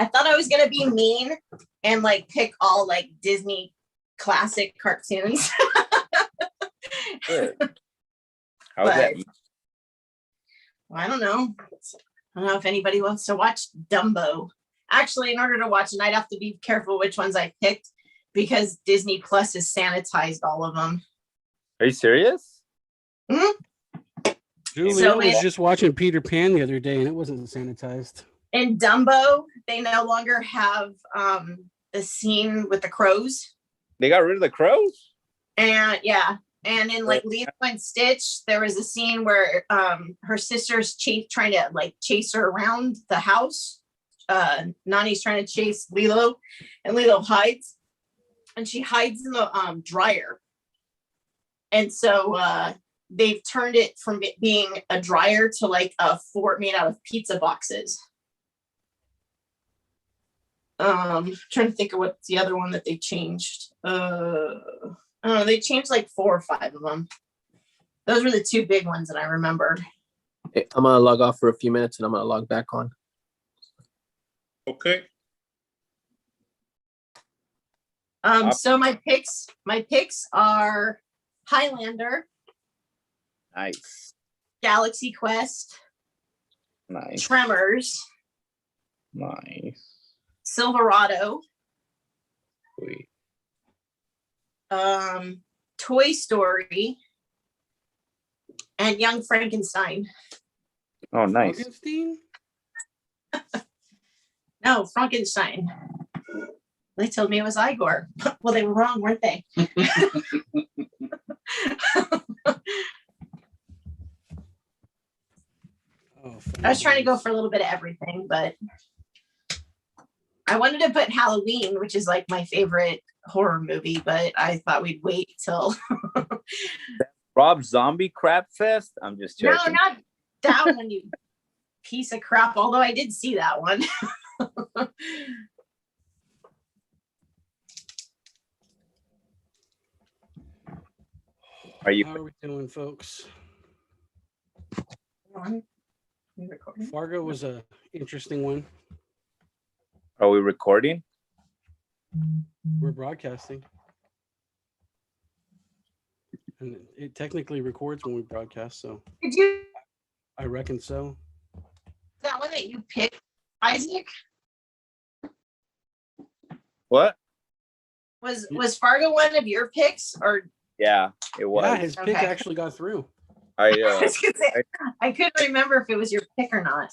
I thought I was gonna be mean and like pick all like Disney classic cartoons. Good. How's that? I don't know. I don't know if anybody wants to watch Dumbo. Actually, in order to watch it, I'd have to be careful which ones I picked because Disney Plus has sanitized all of them. Are you serious? Mm-hmm. Julia was just watching Peter Pan the other day, and it wasn't sanitized. In Dumbo, they no longer have the scene with the crows. They got rid of the crows? And yeah. And in like Lilo and Stitch, there was a scene where her sister's trying to like chase her around the house. Nani's trying to chase Lilo, and Lilo hides, and she hides in the dryer. And so they've turned it from it being a dryer to like a fort made out of pizza boxes. Trying to think of what's the other one that they changed. I don't know, they changed like 4 or 5 of them. Those were the 2 big ones that I remember. Okay, I'm gonna log off for a few minutes and I'm gonna log back on. Okay. So my picks are Highlander, Nice. Galaxy Quest, Nice. Tremors, Nice. Silverado, Sweet. Toy Story, and Young Frankenstein. Oh, nice. Frankenstein? No, Frankenstein. They told me it was Igor. Well, they were wrong, weren't they? I was trying to go for a little bit of everything, but I wanted to put Halloween, which is like my favorite horror movie, but I thought we'd wait till Rob Zombie Crap Fest? I'm just joking. No, not that one, you piece of crap. Although I did see that one. How are we doing, folks? Fargo was a interesting one. Are we recording? We're broadcasting. And it technically records when we broadcast, so Did you I reckon so. that one that you picked, Isaac? What? Was Fargo one of your picks, or Yeah, it was. Yeah, his pick Okay. actually got through. I was gonna say, I couldn't remember if it was your pick or not.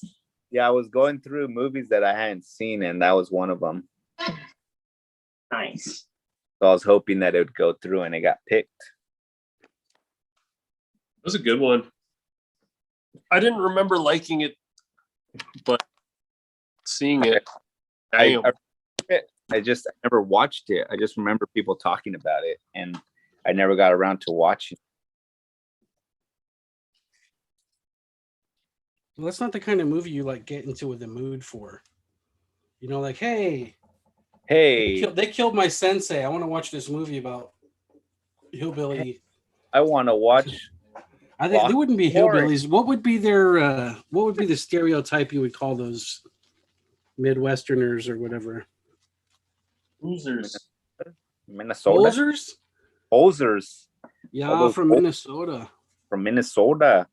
I was going through movies that I hadn't seen, and that was one of them. Nice. So I was hoping that it would go through, and it got picked. That was a good one. I didn't remember liking it, but seeing it, I never watched it. I just remember people talking about it, and I never got around to watching. Well, that's not the kind of movie you like get into the mood for. You know, like, hey, they killed my sensei. I want to watch this movie about hillbilly. I want to watch. I think they wouldn't be hillbillies. What would be their? What would be the stereotype you would call those Midwesterners or whatever? Losers. Minnesota. Posers? Hosers. Yeah, from Minnesota. From Minnesota.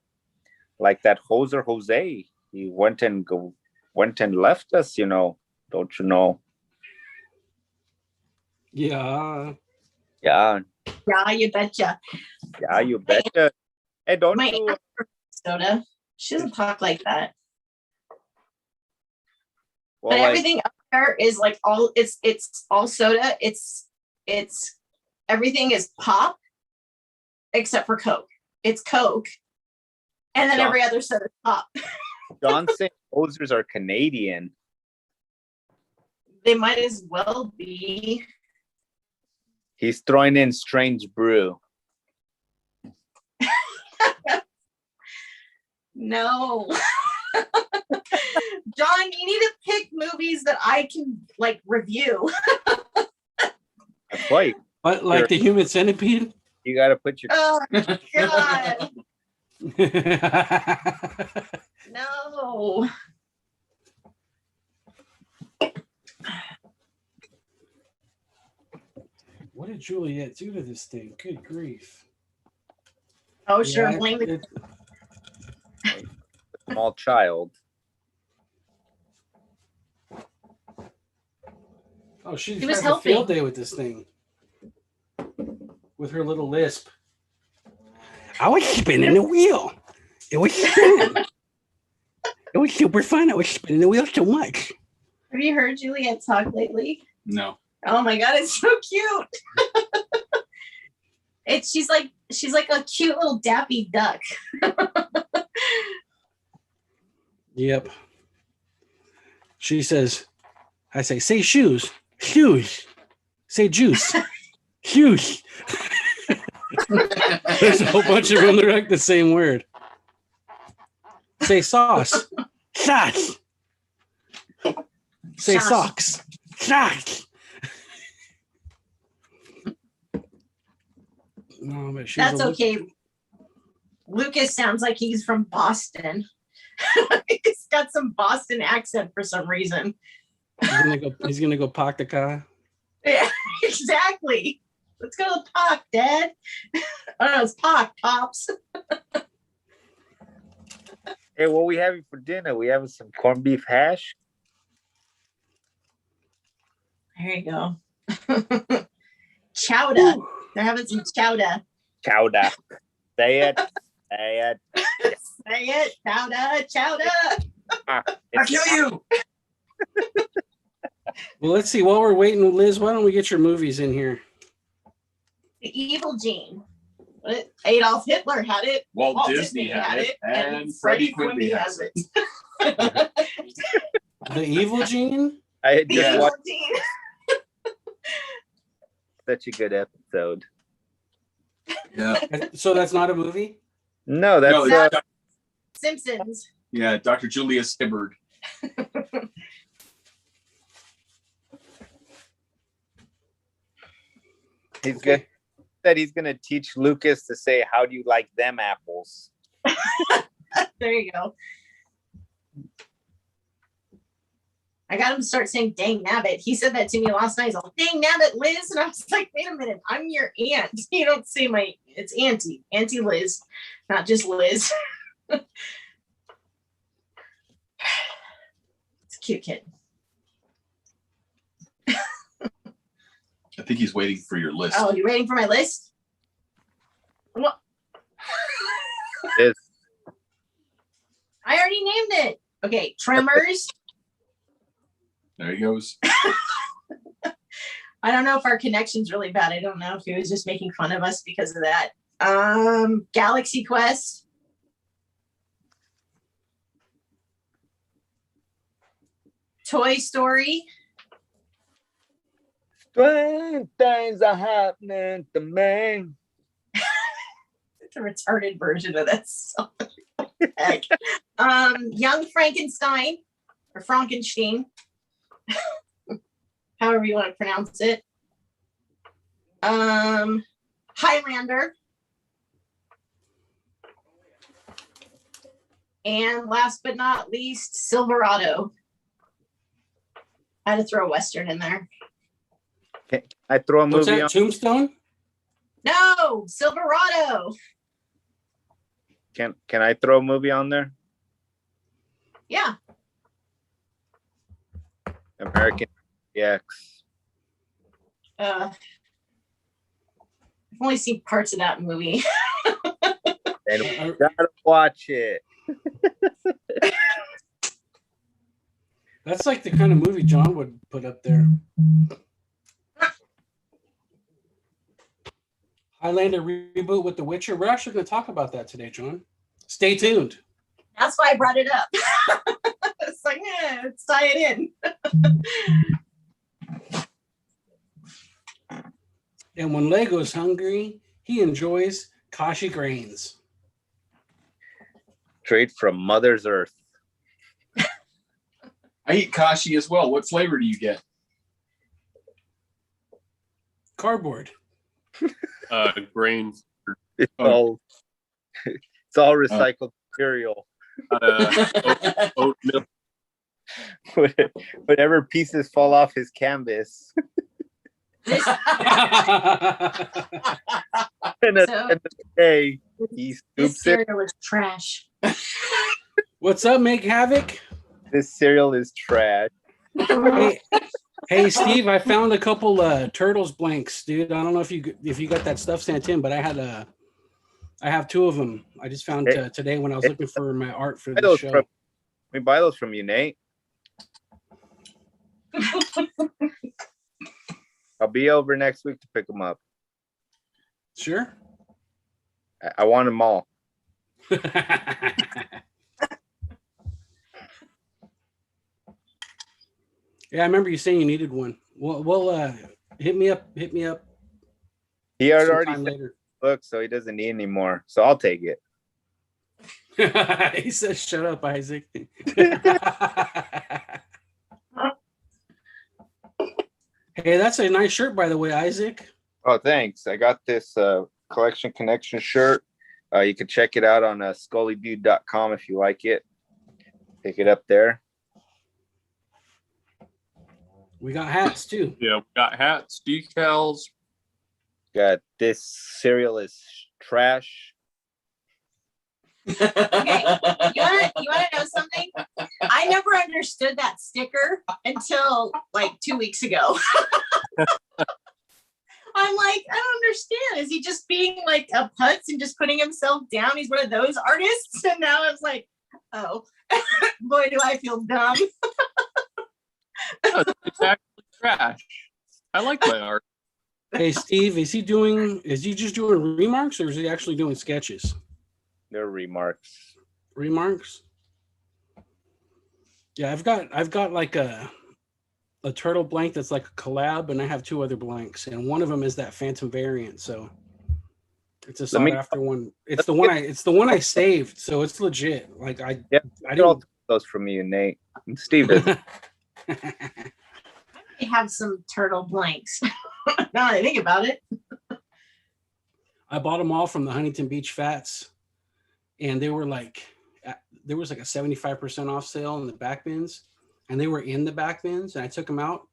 Like that hoser Jose. He went and left us, you know. Don't you know? Yeah. Yeah. Yeah, you betcha. Yeah, you betcha. Hey, don't My you? aunt from Minnesota. She doesn't talk like that. Well, But like, everything up there is like all it's all soda. It's everything is pop except for Coke. It's Coke. And then every other soda is pop. Johnson hosers are Canadian. They might as well be. He's throwing in Strange Brew. No. John, you need to pick movies that I can like review. That's right. But like the Human Centipede? You got to put your. Oh God. No. What did Juliet do to this thing? Good grief. Oh, sure. Yeah, Blame the Small child. Oh, she He was has a field helping. day with this thing. With her little lisp. I was spinning the wheel. It was fun. It was super fun. I was spinning the wheel so much. Have you heard Juliet talk lately? No. Oh my god, it's so cute. She's like a cute little dappy duck. Yep. She says, I say shoes. Shoes. Say juice. Shoes. There's a whole bunch of them that are like the same word. Say sauce. Sauce. Say Sauce. socks. Socks. No, but she's That's a okay. Lucas sounds like he's from Boston. He's got some Boston accent for some reason. He's gonna go park the car. Yeah, exactly. Let's go to the park, Dad. Oh no, it's park, Pops. Hey, what we having for dinner? We having some corned beef hash. There you go. Chowder. They're having some chowder. Chowder. Say it. Say it. Say it. Chowder. Chowder. I'll It's kill you. Well, let's see. While we're waiting, Liz, why don't we get your movies in here? The evil gene. What? Adolf Hitler had it. Walt Disney had it, and Freddie Quimby has it. The Evil Gene? I had The just evil watched gene. such a good episode. Yeah. So that's not a movie? No, that's No, That's- it's Simpsons. yeah, Dr. Julius Hibbard. he's good. Said he's gonna teach Lucas to say, "How do you like them apples?" There you go. I got him to start saying dang nabbit. He said that to me last night. He's like, dang nabbit, Liz. And I was like, wait a minute, I'm your aunt. You don't say it's Auntie. Auntie Liz, not just Liz. It's a cute kid. I think he's waiting for your list. Oh, you waiting for my list? What? Is I already named it. Okay, Tremors. There he goes. I don't know if our connection's really bad. I don't know if he was just making fun of us because of that. Galaxy Quest. Toy Story. strange things are happening to me. The retarded version of that song. Heck. Young Frankenstein or Frankenstein. However you want to pronounce it. Highlander. And last but not least, Silverado. I had to throw a Western in there. I throw a What's movie that? on. Tombstone? No, Silverado. Can I throw a movie on there? Yeah. American EX. I've only seen parts of that movie. And we gotta watch it. That's like the kind of movie John would put up there. Highlander reboot with The Witcher. We're actually going to talk about that today, John. Stay tuned. That's why I brought it up. It's like, let's tie it in. And when Lego's hungry, he enjoys Kashi grains. Straight from Mother's Earth. I eat kashi as well. What flavor do you get? Cardboard. Grain. It's Oh. all recycled material. Oat milk. Whatever pieces fall off his canvas. This, And at So- the end of the day, he this scoops it. cereal is trash. What's up, Make Havoc? This cereal is trash. Hey, hey, Steve, I found a couple turtles blanks, dude. I don't know if you got that stuff sent in, but I have two of them. I just found today when I was looking for my art for the show. We buy those from you, Nate. I'll be over next week to pick them up. Sure. I want them all. Yeah, I remember you saying you needed one. Well, hit me up. He had already sometime sent later. the book, so he doesn't need any more. So I'll take it. He says, "Shut up, Isaac." Hey, that's a nice shirt, by the way, Isaac. Oh, thanks. I got this Collection Connection shirt. You can check it out on scullybude.com if you like it. Pick it up there. We got hats too. Yeah, we got hats, decals. Got this cereal is trash. Okay, you wanna know something? I never understood that sticker until like 2 weeks ago. I'm like, I don't understand. Is he just being like a putz and just putting himself down? He's one of those artists. And now I was like, oh, boy, do I feel dumb. It's actually trash. I like my art. Hey, Steve, is he just doing remarks or is he actually doing sketches? Their remarks. Remarks? Yeah, I've got like a turtle blank that's like a collab, and I have two other blanks, and one of them is that Phantom variant. So it's a sought after one. It's the one I saved, so it's legit. Like I All didn't. those from you, Nate. And Steve doesn't. I have some turtle blanks. Now that I think about it. I bought them all from the Huntington Beach Fats, and they were like, there was like a 75% off sale in the back bins, and they were in the back bins, and I took them out,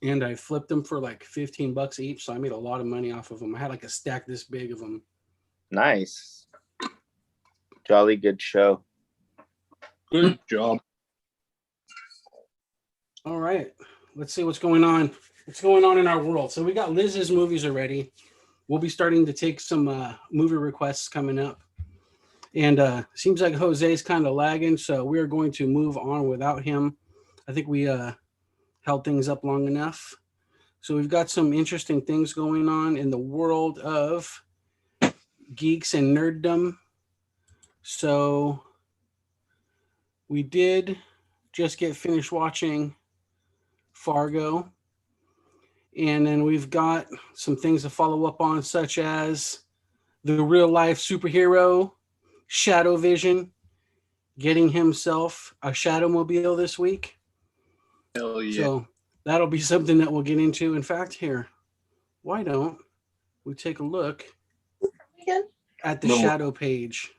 and I flipped them for like $15 each, so I made a lot of money off of them. I had like a stack this big of them. Nice. Jolly good show. Good job. All right, let's see what's going on. What's going on in our world? So we got Liz's movies already. We'll be starting to take some movie requests coming up. And seems like Jose's kind of lagging, so we're going to move on without him. I think we held things up long enough. So we've got some interesting things going on in the world of geeks and nerddom. So we did just get finished watching Fargo. And then we've got some things to follow up on, such as the real life superhero Shadow Vision getting himself a Shadowmobile this week. Hell yeah. So that'll be something that we'll get into. In fact, here, why don't we take a look Again? at the Little- Shadow page?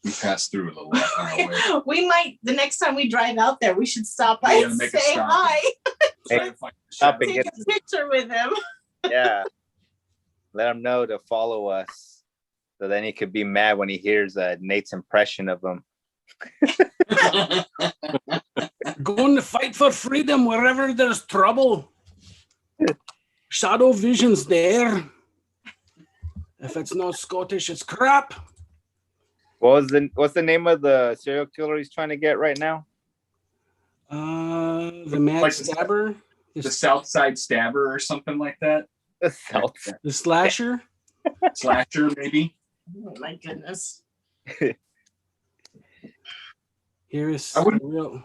We passed through it a lot on our way. We might, the next time we drive out there, we should stop by Yeah, and make a say stop. hi. Try to find the Stop and shadow. Take a picture with him. Yeah. Let him know to follow us. So then he could be mad when he hears Nate's impression of him. Going to fight for freedom wherever there's trouble. Shadow Vision's there. If it's not Scottish, it's crap. What's the name of the serial killer he's trying to get right now? The Mad Like Stabber, The South Side Stabber or something like that. The South. the Slasher. Slasher, maybe. Oh my goodness. Here is I wouldn't- the real.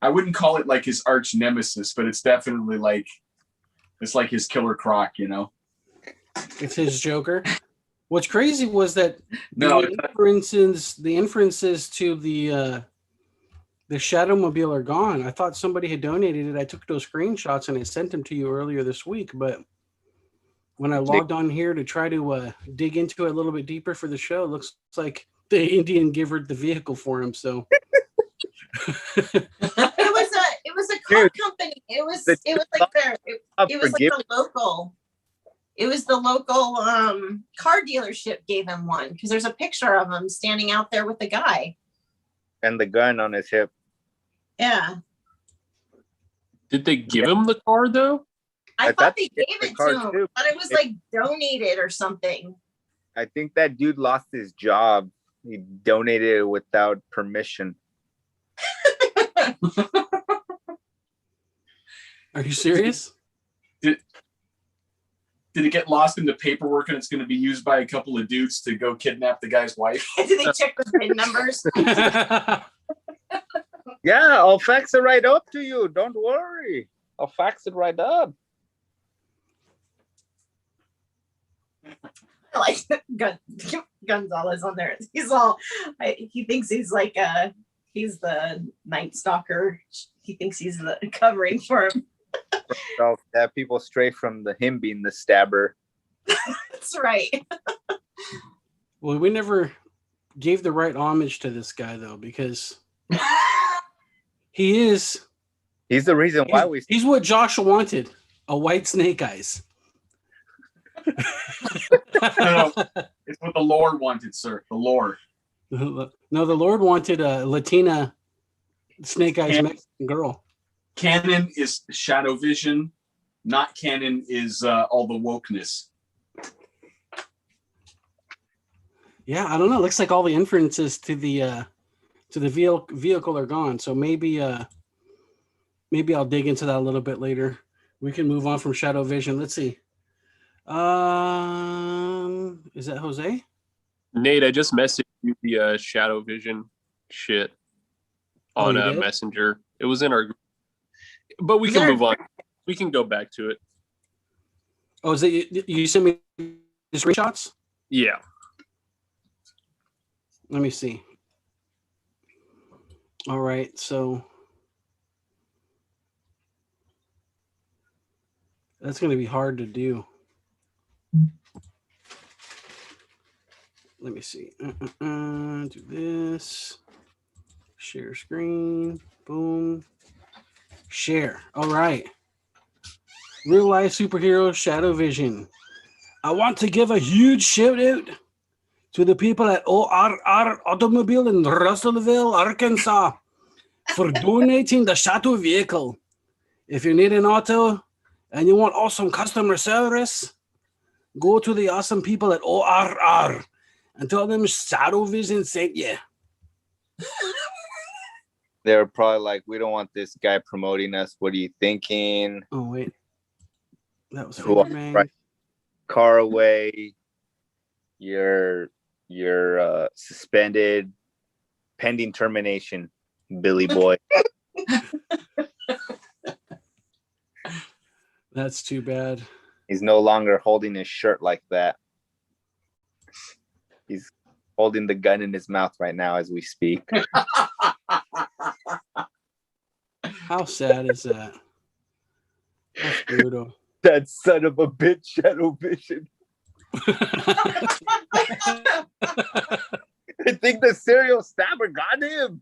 I wouldn't call it like his arch nemesis, but it's definitely like it's like his Killer Croc, you know. It's his Joker. What's crazy was that No, the inferences to the Shadowmobile are gone. I thought somebody had donated it. I took those screenshots and I sent them to you earlier this week, but when I logged on here to try to dig into it a little bit deeper for the show, it looks like the Indian givered the vehicle for him. So It was a car Dude. company. It was The like their It was like the local. It was the local car dealership gave him one because there's a picture of him standing out there with the guy. And the gun on his hip. Yeah. Did they give him the car though? I thought they gave gave the it car to him, too. but it was like donated or something. I think that dude lost his job. He donated it without permission. Are you serious? Did it get lost in the paperwork and it's going to be used by a couple of dudes to go kidnap the guy's wife? Did they check the PIN numbers? Yeah, I'll fax it right up to you. Don't worry. I'll fax it right up. Like Gonzalez on there. He's all. He thinks he's like he's the Night Stalker. He thinks he's the covering for him. So that people stray from him being the stabber. That's right. Well, we never gave the right homage to this guy though, because he's the reason why he's what Josh wanted, a white Snake Eyes. No, it's what the Lord wanted, sir. The Lord. No, the Lord wanted a Latina Snake Eyes Yeah. Mexican girl. Canon is Shadow Vision. Not canon is all the wokeness. Yeah, I don't know. It looks like all the inferences to the vehicle are gone. So maybe I'll dig into that a little bit later. We can move on from Shadow Vision. Let's see. Is that Jose? Nate, I just messaged you the Shadow Vision shit on you did? Messenger. It was in our group. But we Is can there- move on. We can go back to it. Oh, is it you sent me the screenshots? Yeah. Let me see. All right, so that's going to be hard to do. Let me see. Do this. Share screen. Boom. Share. All right. Real life superhero Shadow Vision. I want to give a huge shout out to the people at ORR Automobile in Russellville, Arkansas, for donating the Shadow vehicle. If you need an auto and you want awesome customer service, go to the awesome people at ORR and tell them Shadow Vision sent you. They're probably like, we don't want this guy promoting us. What are you thinking? Oh, wait. That was Who- Superman. right. Car away. You're suspended pending termination, Billy boy. That's too bad. He's no longer holding his shirt like that. He's holding the gun in his mouth right now as we speak. How sad is that? That's brutal. That son of a bitch, Shadow Vision. I think the serial stabber got him.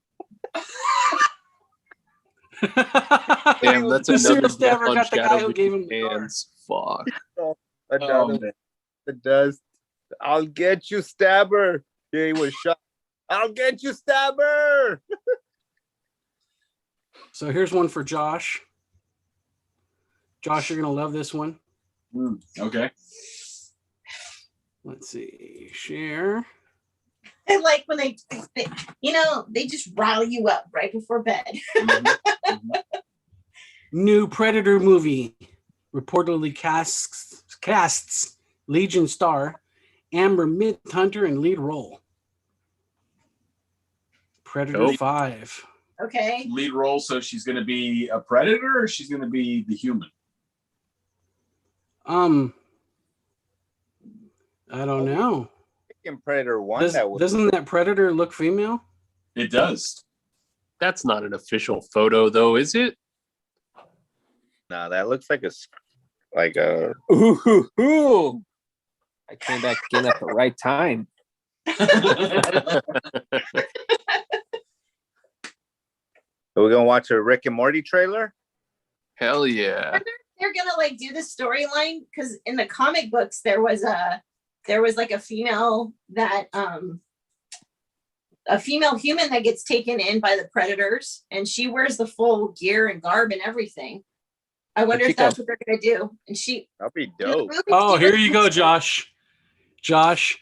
Damn, that's The serial another stabber death on got the guy Shadow who gave him the car. hands. Fuck. Another man. the dust. I'll get you, stabber. Yeah, he was shot. I'll get you, stabber. So here's one for Josh. Josh, you're gonna love this one. Okay. Let's see. Share. I like when they they just rile you up right before bed. New Predator movie reportedly casts Legion star Amber Midhunter in lead role. Predator Nope. 5. Okay. Lead role, so she's going to be a predator or she's going to be the human? I don't know. Freaking Predator 1 that was Doesn't that Predator look female? It does. That's not an official photo, though, is it? no, that looks like a Ooh. I came back in at the right time. Are we gonna watch a Rick and Morty trailer? Hell yeah. they're gonna like do the storyline, because in the comic books there was like a female human that gets taken in by the predators, and she wears the full gear and garb and everything. I wonder if that's what they're gonna do. And That'd be dope. Oh, here you go, Josh. Josh,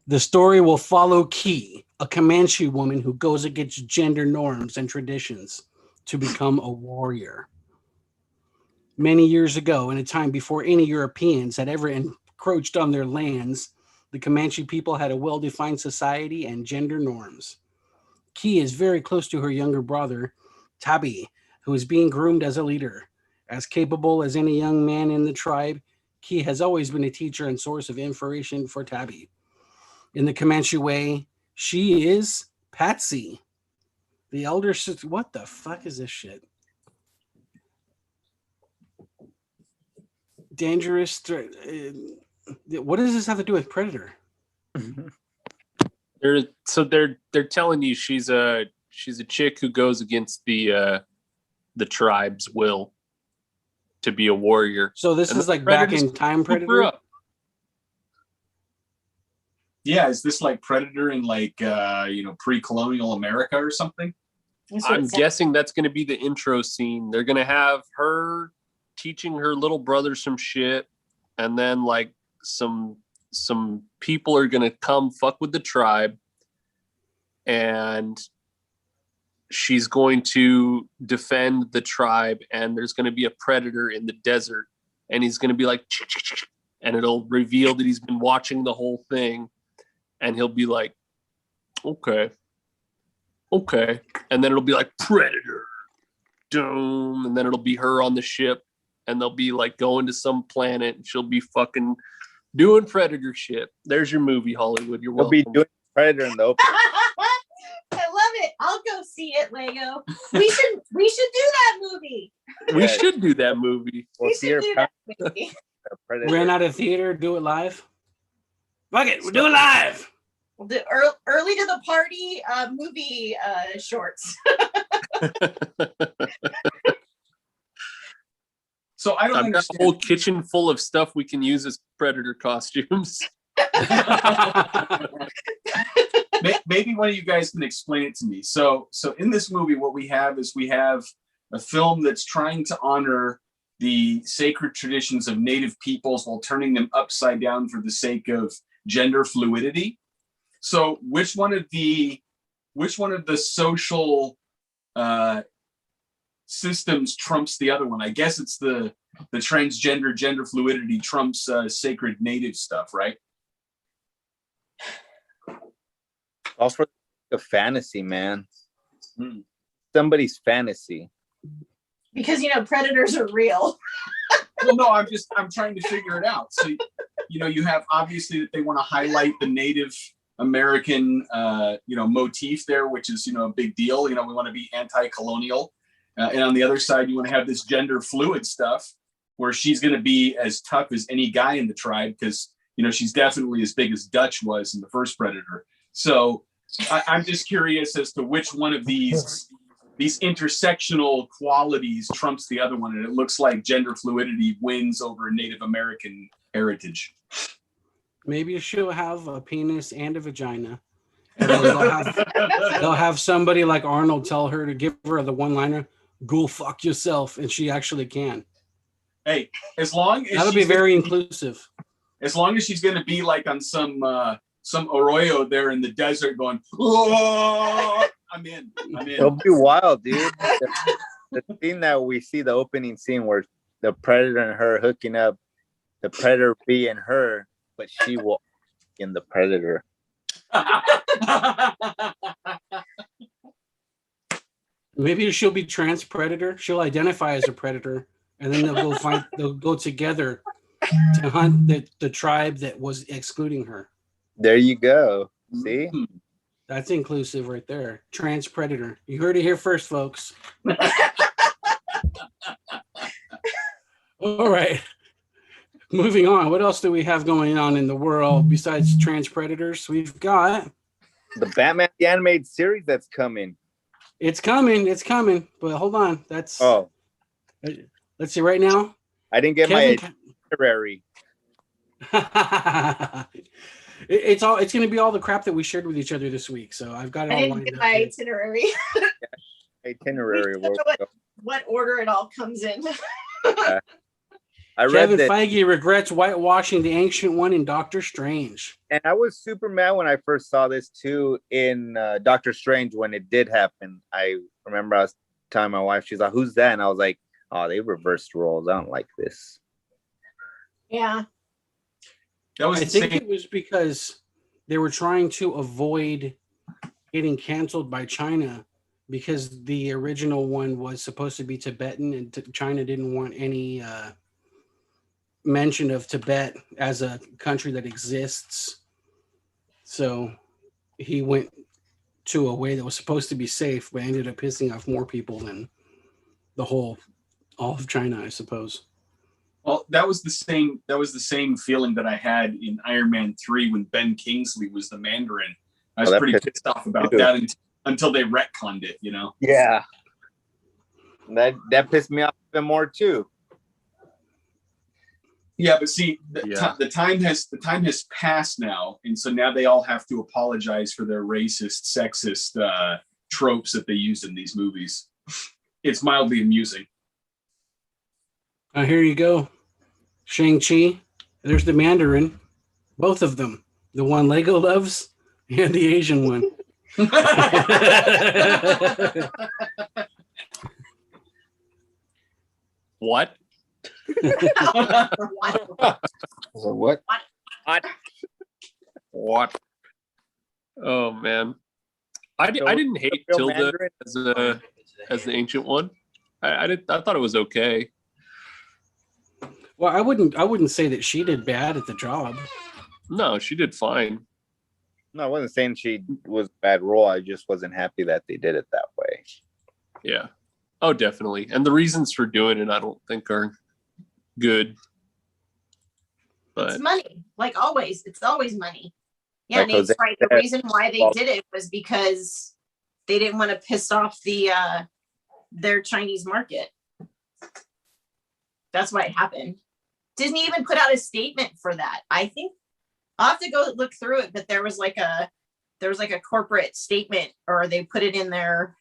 the story will follow Key, a Comanche woman who goes against gender norms and traditions to become a warrior. Many years ago, in a time before any Europeans had ever encroached on their lands, the Comanche people had a well-defined society and gender norms. Key is very close to her younger brother, Tabi, who is being groomed as a leader. As capable as any young man in the tribe, Key has always been a teacher and source of information for Tabi. In the Comanche way, she is Patsy, the elder sister. What the fuck is this shit? Dangerous. What does this have to do with Predator? They're telling you she's a chick who goes against the tribe's will to be a warrior. So this And is the like back Predators in time scoop her Predator? up. Yeah, is this like Predator in like pre-colonial America or something? I'm guessing that's going to be the intro scene. They're going to have her teaching her little brother some shit, and then like some people are going to come fuck with the tribe, and she's going to defend the tribe, and there's going to be a predator in the desert, and he's going to be like, and it'll reveal that he's been watching the whole thing, and he'll be like, okay, and then it'll be like predator, doom, and then it'll be her on the ship, and they'll be like going to some planet, and she'll be fucking doing predator shit. There's your movie, Hollywood. You're We'll welcome. be doing Predator in the open. I love it. I'll go see it, Lego. We should do that movie. We Yeah. should do that movie. We'll We see should her do that movie. Predator. Ran out of theater, do it live. Fuck it, we'll do it live. We'll do early to the party movie shorts. So I don't I've got a understand. whole kitchen full of stuff we can use as predator costumes. Maybe one of you guys can explain it to me. So in this movie, what we have is a film that's trying to honor the sacred traditions of native peoples while turning them upside down for the sake of gender fluidity. So which one of the social systems trumps the other one? I guess it's the transgender gender fluidity trumps sacred native stuff, right? All for the fantasy, man. Hmm. Somebody's fantasy. Because predators are real. Well, no, I'm trying to figure it out. So, you have obviously that they want to highlight the Native American, motif there, which is, a big deal. We want to be anti-colonial. And on the other side, you want to have this gender fluid stuff where she's going to be as tough as any guy in the tribe because, she's definitely as big as Dutch was in the first Predator. So I'm just curious as to which one of these intersectional qualities trumps the other one. And it looks like gender fluidity wins over Native American heritage. Maybe she'll have a penis and a vagina. And then they'll have somebody like Arnold tell her to give her the one-liner, go fuck yourself, and she actually can. Hey, as long as That'll be very inclusive. as long as she's going to be like on some arroyo there in the desert going, "Oh," I'm in. It'll be wild, dude. The scene that we see, the opening scene where the Predator and her hooking up, the Predator being her, but she will in the Predator. Maybe she'll be trans predator. She'll identify as a predator, and then they'll go together to hunt the tribe that was excluding her. There you go. See? That's inclusive right there. Trans predator. You heard it here first, folks. All right. Moving on. What else do we have going on in the world besides trans predators? We've got The Batman the Animated Series that's coming. it's coming. But hold on. That's Oh, let's see right now. I didn't get Kevin, my itinerary. it's going to be all the crap that we shared with each other this week. So I've got it I all didn't lined get up my here. itinerary. Itinerary. I don't know what order it all comes in. I read Kevin that, Feige regrets whitewashing the Ancient One in Doctor Strange. and I was super mad when I first saw this too in Doctor Strange when it did happen. I remember I was telling my wife, she's like, "Who's that?" And I was like, "Oh, they reversed roles. I don't like this." Yeah. That was I the think same. it was because they were trying to avoid getting canceled by China because the original one was supposed to be Tibetan and China didn't want any mention of Tibet as a country that exists. So he went to a way that was supposed to be safe, but ended up pissing off more people than all of China, I suppose. Well, that was the same. That was the same feeling that I had in Iron Man 3 when Ben Kingsley was the Mandarin. I was that pretty pissed pissed off about me too. that until they retconned it. You know. Yeah, that pissed me off even more too. Yeah, but see, Yeah. the time has passed now, and so now they all have to apologize for their racist, sexist tropes that they used in these movies. It's mildly amusing. Here you go. Shang-Chi. There's the Mandarin. Both of them. The one Lego loves and the Asian one. What? So what? What? Oh man, I didn't hate Real Tilda Mandarin? as the Ancient One. I thought it was okay. Well, I wouldn't say that she did bad at the job. No, she did fine. No, I wasn't saying she was a bad role. I just wasn't happy that they did it that way. Yeah. Oh, definitely. And the reasons for doing it, I don't think are good. It's But money, like always. It's always money. Yeah, Like Nate's Jose right. The said, reason why they well- did it was because they didn't want to piss off their Chinese market. That's why it happened. Disney even put out a statement for that. I think I'll have to go look through it, but there was like a corporate statement, or they put it in their.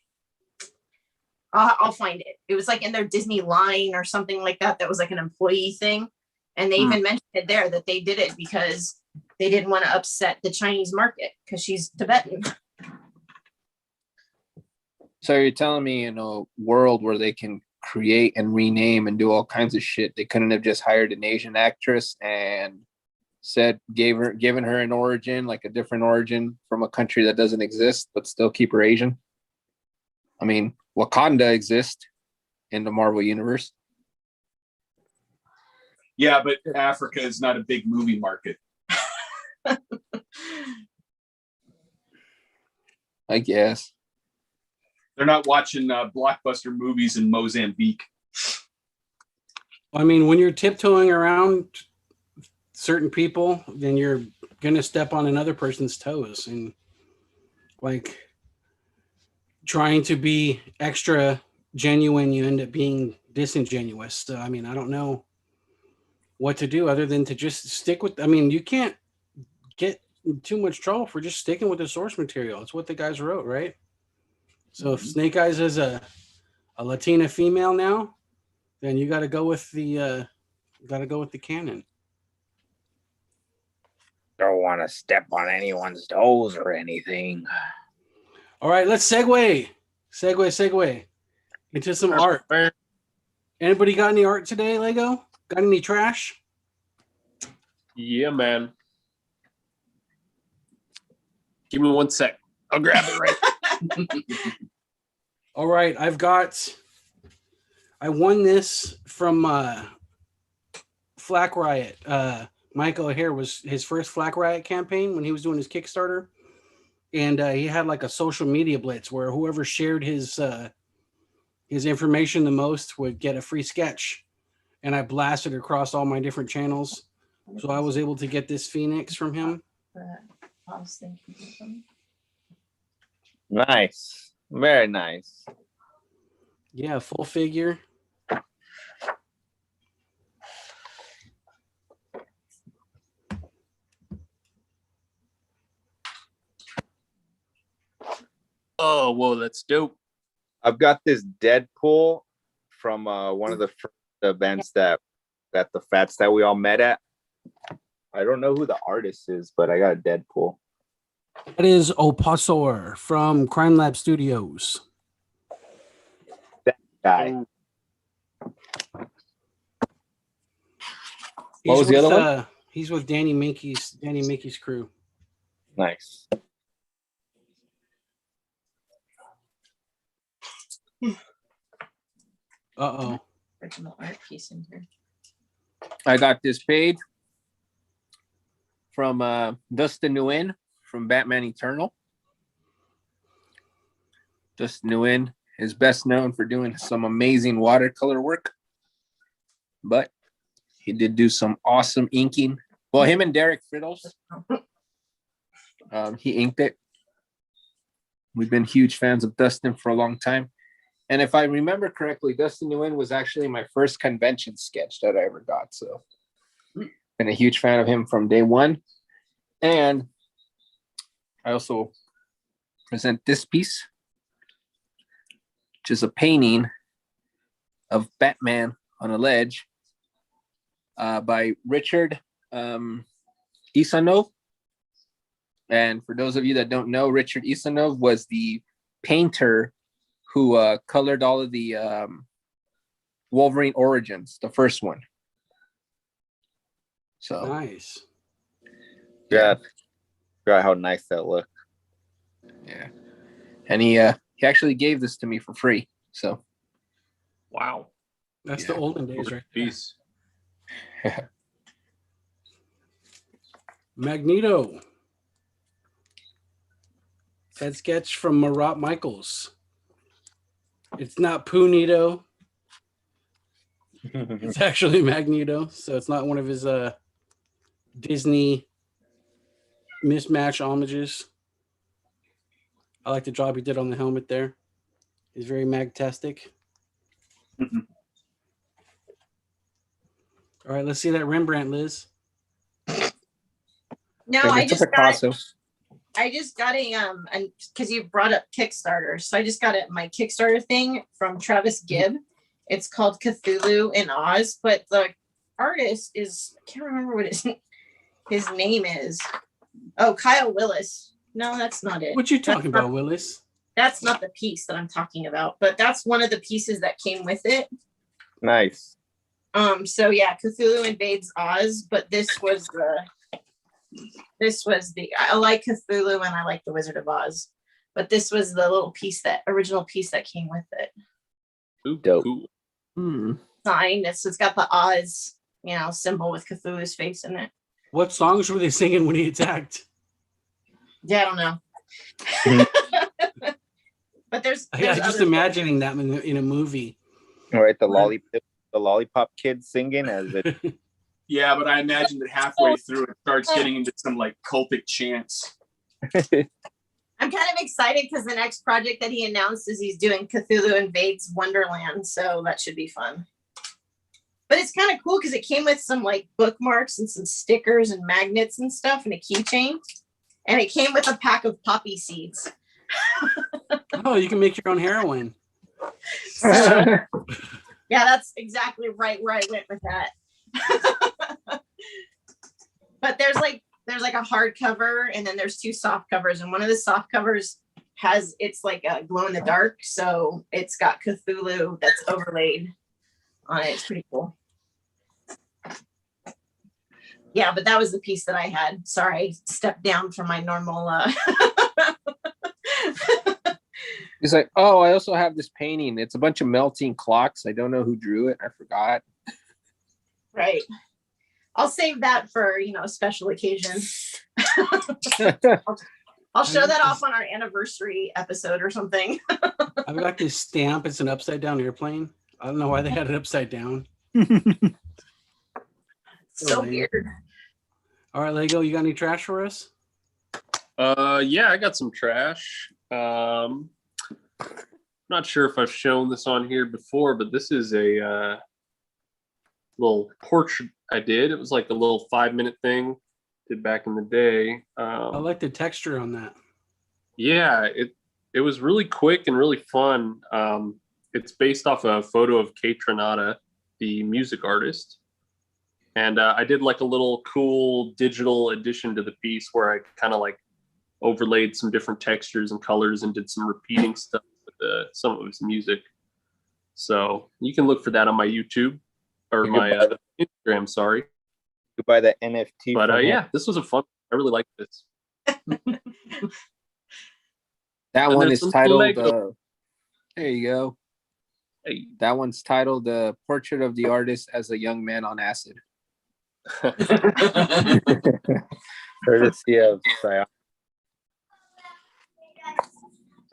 I'll find it. It was like in their Disney line or something like that. That was like an employee thing, and they even mentioned it there that they did it because they didn't want to upset the Chinese market because she's Tibetan. So you're telling me in a world where they can create and rename and do all kinds of shit, they couldn't have just hired an Asian actress and given her an origin, like a different origin from a country that doesn't exist, but still keep her Asian? I mean, Wakanda exists in the Marvel universe. Yeah, but Africa is not a big movie market. I guess. They're not watching blockbuster movies in Mozambique. I mean, when you're tiptoeing around certain people, then you're gonna step on another person's toes, and like trying to be extra genuine, you end up being disingenuous. So, I mean, I don't know what to do other than to just stick with. I mean, you can't get in too much trouble for just sticking with the source material. It's what the guys wrote, right? So if Snake Eyes is a Latina female now, then you got to go with the canon. Don't want to step on anyone's toes or anything. All right, let's segue into some art. Anybody got any art today, Lego? Got any trash? Yeah, man. Give me 1 sec. I'll grab it right. All right, I won this from Flack Riot. Michael O'Hare was his first Flack Riot campaign when he was doing his Kickstarter. And he had like a social media blitz where whoever shared his information the most would get a free sketch. And I blasted across all my different channels. So I was able to get this Phoenix from him. Nice. Very nice. Yeah, full figure. whoa, that's dope. I've got this Deadpool from one of the first events that the Fats that we all met at. I don't know who the artist is, but I got a Deadpool. That is Opasor from Crime Lab Studios. Guy. Oh, He's was the with, other one? He's with Danny Mickey's crew. Nice. Uh-oh. Original art piece in here. I got this page from Dustin Nguyen from Batman Eternal. Dustin Nguyen is best known for doing some amazing watercolor work, but he did do some awesome inking. Well, him and Derek Frittles, he inked it. We've been huge fans of Dustin for a long time. And if I remember correctly, Dustin Nguyen was actually my first convention sketch that I ever got. So been a huge fan of him from day one. And I also present this piece, which is a painting of Batman on a ledge by Richard Isanov. And for those of you that don't know, Richard Isanov was the painter who colored all of the Wolverine Origins, the first one. So Nice. Yeah. Forgot how nice that looked. yeah, and he actually gave this to me for free. So wow. That's Yeah. the olden days, right? there. Peace. Magneto. That sketch from Marat Michaels. It's not Punito. It's actually Magneto. So it's not one of his Disney mismatch homages. I like the job he did on the helmet there. He's very magtastic. Mhm. All right, let's see that Rembrandt, Liz. No, And I it's a just got Picasso. a and because you brought up Kickstarter, so I just got my Kickstarter thing from Travis Gibb. It's called Cthulhu in Oz, but the artist is, I can't remember what his name is. Oh, Kyle Willis. No, that's not it. What you talking That's about, Willis? That's not the piece that I'm talking about, but that's one of the pieces that came with it. Nice. So yeah, Cthulhu invades Oz, but this was the I like Cthulhu and I like the Wizard of Oz, but this was the little piece, that original piece that came with it. Ooh, Dope. cool. Signed. It's got the Oz, symbol with Cthulhu's face in it. What songs were they singing when he attacked? Yeah, I don't know. But there's I'm just other- imagining that in a movie. All right, the lollipop kid singing as it. Yeah, but I imagine that halfway through it starts getting into some like cultic chants. I'm kind of excited because the next project that he announced is he's doing Cthulhu Invades Wonderland, so that should be fun. But it's kind of cool because it came with some like bookmarks and some stickers and magnets and stuff and a keychain. And it came with a pack of poppy seeds. Oh, you can make your own heroin. So, yeah, that's exactly right where I went with that. But there's like a hard cover and then there's two soft covers, and one of the soft covers it's like a glow in the dark, so it's got Cthulhu that's overlaid on it. It's pretty cool. Yeah, but that was the piece that I had. Sorry, I stepped down from my normal He's like, oh, I also have this painting. It's a bunch of melting clocks. I don't know who drew it. I forgot. right. I'll save that for a special occasion. I'll show that off on our anniversary episode or something. I've got this stamp. It's an upside down airplane. I don't know why they had it upside down. So lame. weird. All right, Lego, you got any trash for us? Yeah, I got some trash. Not sure if I've shown this on here before, but this is a little portrait I did. It was like a little 5-minute thing did back in the day. I like the texture on that. Yeah, It was really quick and really fun. It's based off a photo of Kate Tronada, the music artist. And I did like a little cool digital addition to the piece where I kind of like overlaid some different textures and colors and did some repeating stuff with some of his music. So you can look for that on my YouTube or my Instagram, sorry. You buy the NFT. But yeah, this was a fun. I really like this. That And one there's is some titled. Lego. There you go. Hey. That one's titled "The Portrait of the Artist as a Young Man on Acid." Courtesy of Sion.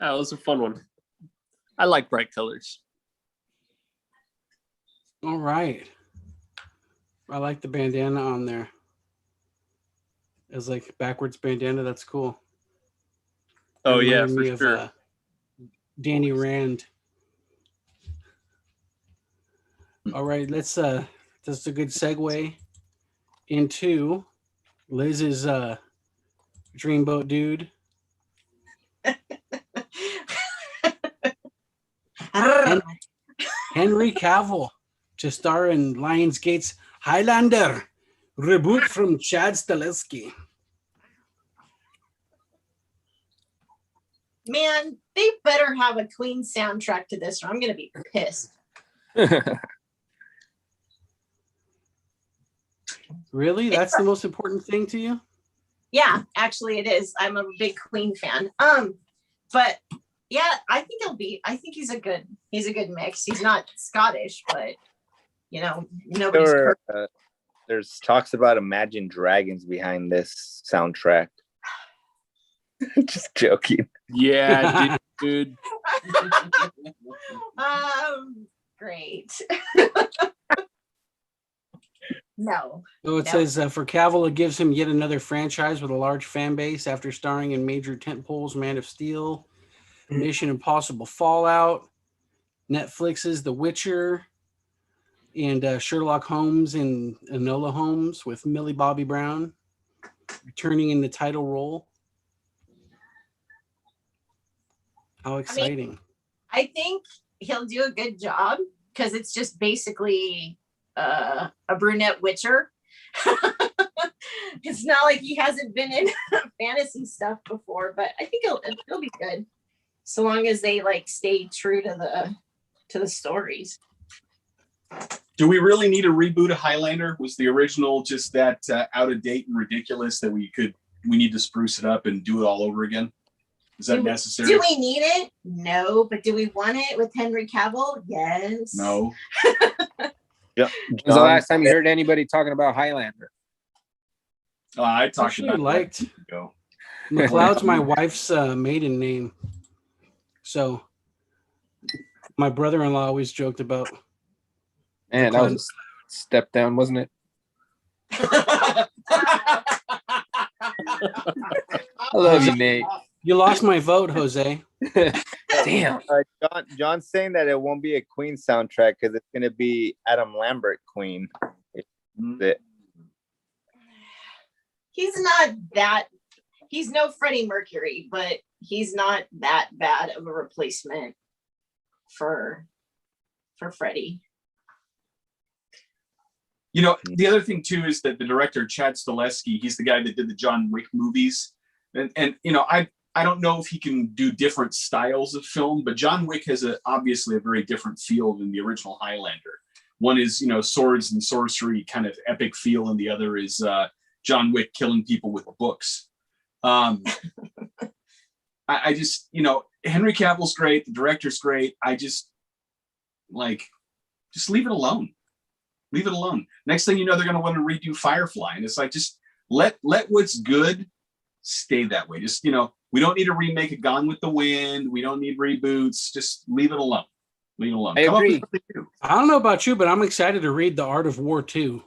That was a fun one. I like bright colors. All right. I like the bandana on there. It's like backwards bandana. That's cool. Oh yeah, Reminded for me of, sure. Danny Rand. All right, let's that's a good segue into Liz's Dreamboat Dude. Henry Cavill to star in Lionsgate's Highlander reboot from Chad Stahelski. Man, they better have a clean soundtrack to this, or I'm gonna be pissed. Really? That's the most important thing to you? Yeah, actually it is. I'm a big Queen fan. But yeah, I think he's a good mix. He's not Scottish, but you know, nobody's perfect. There's talks about Imagine Dragons behind this soundtrack. Just joking. Yeah, dude. Great. No. So it says for Cavill, it gives him yet another franchise with a large fan base after starring in major tentpoles Man of Steel, Mission Impossible Fallout, Netflix's The Witcher, and Sherlock Holmes and Enola Holmes with Millie Bobby Brown returning in the title role. How exciting. I think he'll do a good job because it's just basically a brunette witcher. It's not like he hasn't been in fantasy stuff before, but I think it'll be good so long as they like stay true to the stories. Do we really need a reboot of Highlander? Was the original just that out of date and ridiculous that we need to spruce it up and do it all over again? Is that necessary? Do we need it? No, but do we want it with Henry Cavill? Yes. No. Yeah. When's the last time you heard anybody talking about Highlander? I talked Actually about liked that ago. McLeod's my wife's maiden name. So my brother-in-law always joked about. Man, that was a step down, wasn't it? I love you, Nate. You lost my vote, Jose. Damn. John's saying that it won't be a Queen soundtrack because it's gonna be Adam Lambert Queen. He's not that. He's no Freddie Mercury, but he's not that bad of a replacement for Freddie. You know, the other thing too is that the director Chad Stahelski, he's the guy that did the John Wick movies, and you know, I don't know if he can do different styles of film, but John Wick has obviously a very different feel than the original Highlander. One is, you know, swords and sorcery kind of epic feel, and the other is John Wick killing people with books. I just, you know, Henry Cavill's great, the director's great. I just leave it alone. Leave it alone. Next thing you know, they're going to want to redo Firefly, and it's like, just let what's good stay that way. Just, you know, we don't need a remake of Gone with the Wind. We don't need reboots. Just leave it alone. Leave it alone. I agree. I don't know about you, but I'm excited to read The Art of War 2.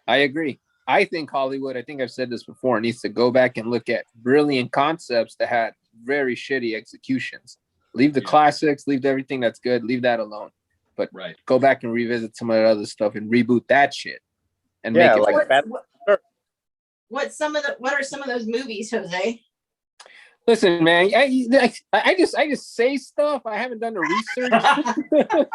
I agree. I think Hollywood, I think I've said this before, needs to go back and look at brilliant concepts that had very shitty executions. Leave the classics, leave everything that's good, leave that alone. But go back and revisit some of the other stuff and reboot that shit. And Yeah, make it like better. what are some of those movies, Jose? Listen, man, I just say stuff. I haven't done the research.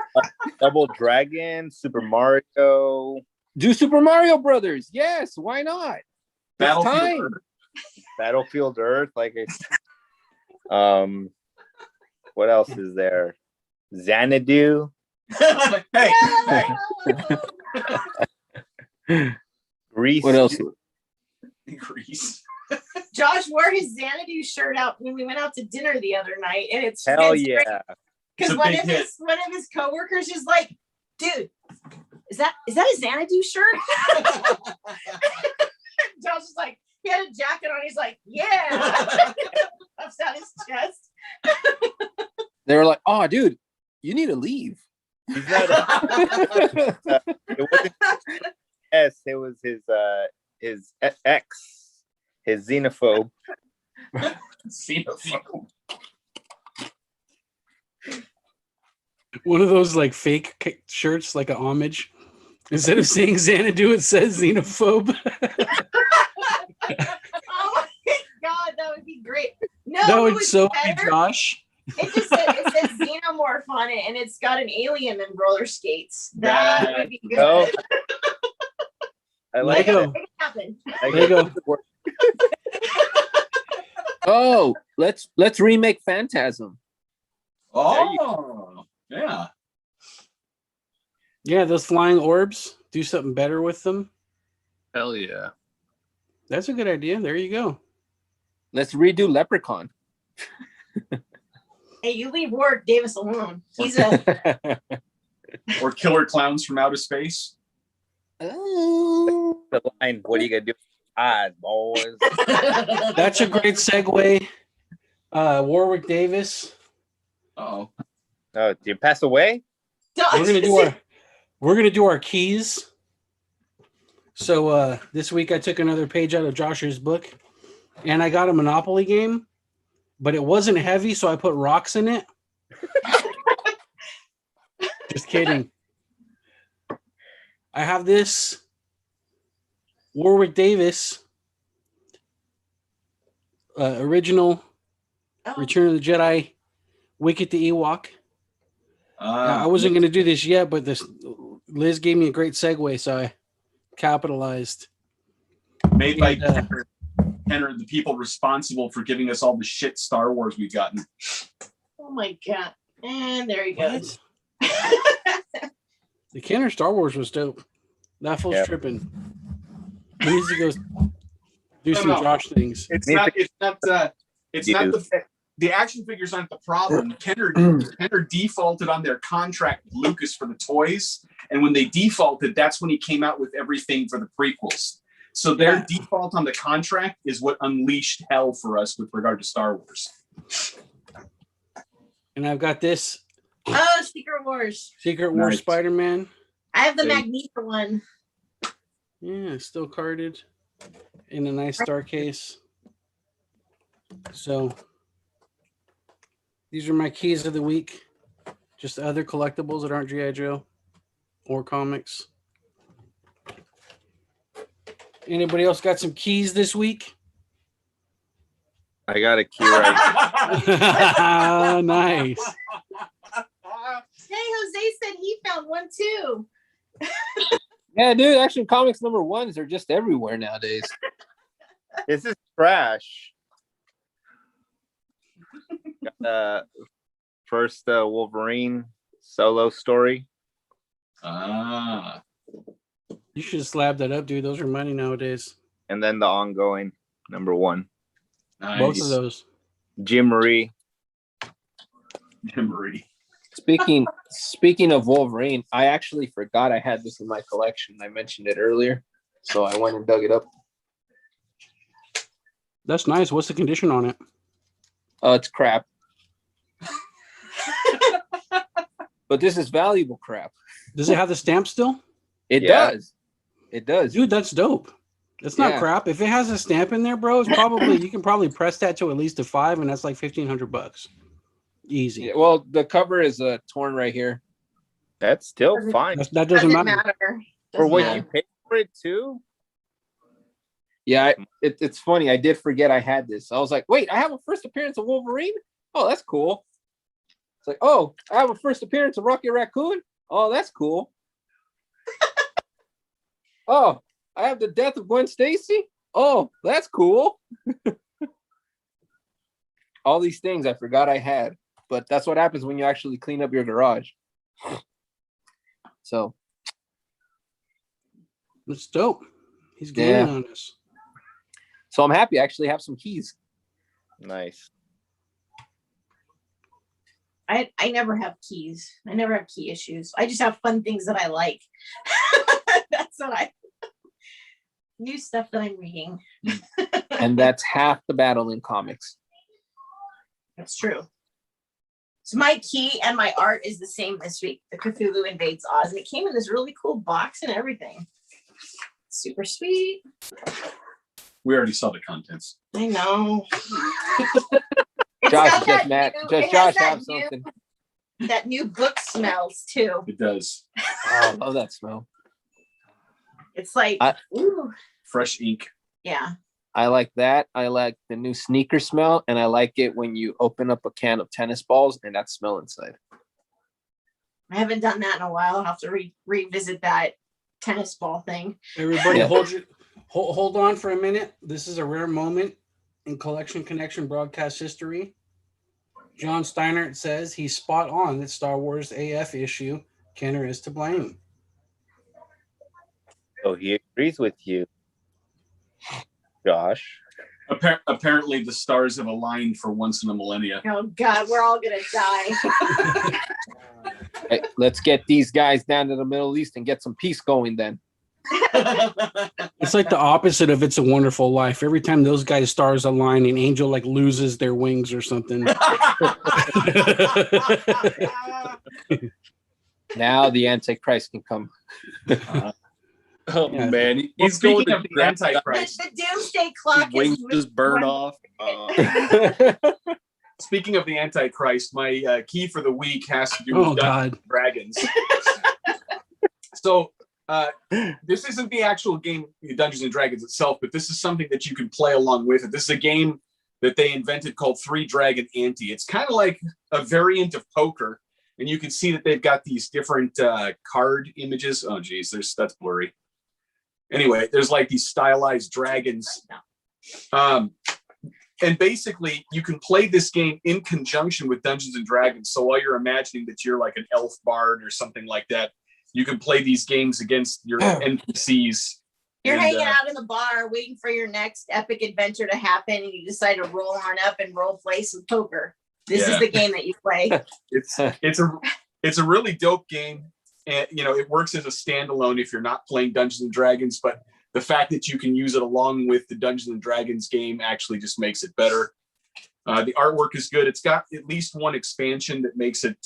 Double Dragon, Super Mario, Do Super Mario Brothers. Yes, why not? It's Battlefield time. Earth. Battlefield Earth. Like, what else is there? Xanadu. Hey, Grease. What else? Grease. Josh wore his Xanadu shirt out when we went out to dinner the other night, and it's Hell yeah. Because It's a one big of hit. his coworkers is like, "Dude, is that a Xanadu shirt?" Josh is like, he had a jacket on. He's like, "Yeah," puffs out his chest. They were like, "Oh, dude, you need to leave." He's not it wasn't S, it was his ex, his xenophobe. Xenophobe. One of those like fake shirts, like a homage. Instead of saying Xanadu, it says xenophobe. Oh my god, that would be great. No, That it would was so be better. Josh. It says xenomorph on it, and it's got an alien in roller skates. That would be good. No. I like Lego. it. Make it happen. Lego. Oh, let's remake Phantasm. Oh, yeah. Yeah, those flying orbs. Do something better with them. Hell yeah. That's a good idea. There you go. Let's redo Leprechaun. Hey, you leave Warwick Davis alone. He's a Or Killer Clowns from Outer Space. Oh. The line, what are you gonna do? Eyes, boys. That's a great segue. Warwick Davis. Oh, Oh, did you pass away? We're gonna do our keys. So this week I took another page out of Josh's book, and I got a Monopoly game, but it wasn't heavy, so I put rocks in it. Just kidding. I have this Warwick Davis original Oh, Return of the Jedi Wicket the Ewok. I wasn't going to do this yet, but Liz gave me a great segue, so I capitalized. made by And, Kenner, the people responsible for giving us all the shit Star Wars we've gotten. oh my god. And there he goes. The Kenner Star Wars was dope. That fool's Yeah. tripping. He needs to go do some No. Josh things. It's Me not. too. It's not the action figures aren't the problem. Kenner defaulted on their contract with Lucas for the toys, and when they defaulted, that's when he came out with everything for the prequels. So their Yeah. default on the contract is what unleashed hell for us with regard to Star Wars. And I've got this Oh, Secret Wars. Secret Wars Nice. Spider-Man. I have the There Magneto one. Yeah, still carded in a nice star case. So these are my keys of the week. Just other collectibles that aren't G.I. Joe or comics. Anybody else got some keys this week? I got a key right. Nice. Hey, Jose said he found one too. Yeah, dude, Action Comics #1s are just everywhere nowadays. This is trash. Got, first Wolverine solo story. Ah, You should slab that up, dude. Those are money nowadays. And then the ongoing #1. nice. Both of those. Jim Marie. Memory. Speaking of Wolverine, I actually forgot I had this in my collection. I mentioned it earlier, so I went and dug it up. That's nice. What's the condition on it? It's crap. But this is valuable crap. Does it have the stamp still? It Yeah. does. It does. Dude, that's dope. It's not Yeah. crap. If it has a stamp in there, bro, it's probably you can probably press that to at least a 5, and that's like $1,500. Easy. Yeah, well, the cover is torn right here. That's still fine. That doesn't matter. For what Doesn't you paid for it too? Yeah, it's funny. I did forget I had this. I was like, wait, I have a first appearance of Wolverine? Oh, that's cool. It's like, oh, I have a first appearance of Rocky Raccoon? Oh, that's cool. Oh, I have the death of Gwen Stacy? Oh, that's cool. All these things I forgot I had, but that's what happens when you actually clean up your garage. So That's dope. He's gaining on us. I'm happy I actually have some keys. Nice. I never have keys. I never have key issues. I just have fun things that I like. That's what I new stuff that I'm reading. And that's half the battle in comics. That's true. So my key and my art is the same this week. The Cthulhu Invades Oz. And it came in this really cool box and everything. Super sweet. We already saw the contents. I know. Josh got is that just mad. new- Just it Josh has that have new- something. That new book smells too. It does. Oh, I love that smell. It's like, ooh, Fresh ink. yeah. I like that. I like the new sneaker smell, and I like it when you open up a can of tennis balls and that smell inside. I haven't done that in a while. I'll have to revisit that tennis ball thing. Everybody, Yeah. hold on for a minute. This is a rare moment in Collection Connection broadcast history. John Steinert says he's spot on that Star Wars AF issue. Kenner is to blame. So he agrees with you, Josh. Apparently, the stars have aligned for once in a millennia. Oh God, we're all gonna die. Hey, let's get these guys down to the Middle East and get some peace going then. It's like the opposite of It's a Wonderful Life. Every time those guys' stars align, an angel like loses their wings or something. Now the Antichrist can come. Oh Yeah. man, Well, he's going speaking to of the grab that, Antichrist, The doomsday his clock wings is just burn off. speaking of the Antichrist, my key for the week has to do with Oh, Dungeons God. and Dragons. So this isn't the actual game, Dungeons and Dragons itself, but this is something that you can play along with it. This is a game that they invented called Three Dragon Ante. It's kind of like a variant of poker, and you can see that they've got these different card images. Oh, geez, that's blurry. Anyway, there's like these stylized dragons. And basically, you can play this game in conjunction with Dungeons and Dragons. So while you're imagining that you're like an elf bard or something like that, you can play these games against your NPCs. You're And, hanging out in the bar waiting for your next epic adventure to happen, and you decide to roll on up and role play some poker. This Yeah. is the game that you play. It's a really dope game, and it works as a standalone if you're not playing Dungeons and Dragons. But the fact that you can use it along with the Dungeons and Dragons game actually just makes it better. The artwork is good. It's got at least one expansion that makes it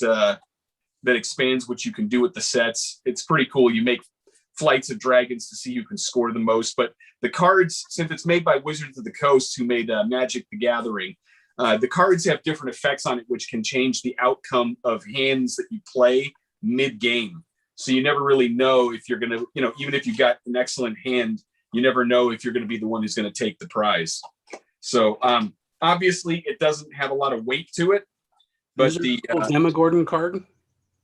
that expands what you can do with the sets. It's pretty cool. You make flights of dragons to see who can score the most. But the cards, since it's made by Wizards of the Coast, who made Magic the Gathering, the cards have different effects on it, which can change the outcome of hands that you play mid-game. So you never really know if you're going to, even if you got an excellent hand, you never know if you're going to be the one who's going to take the prize. So obviously it doesn't have a lot of weight to it, but Is there a cool Demogorgon card?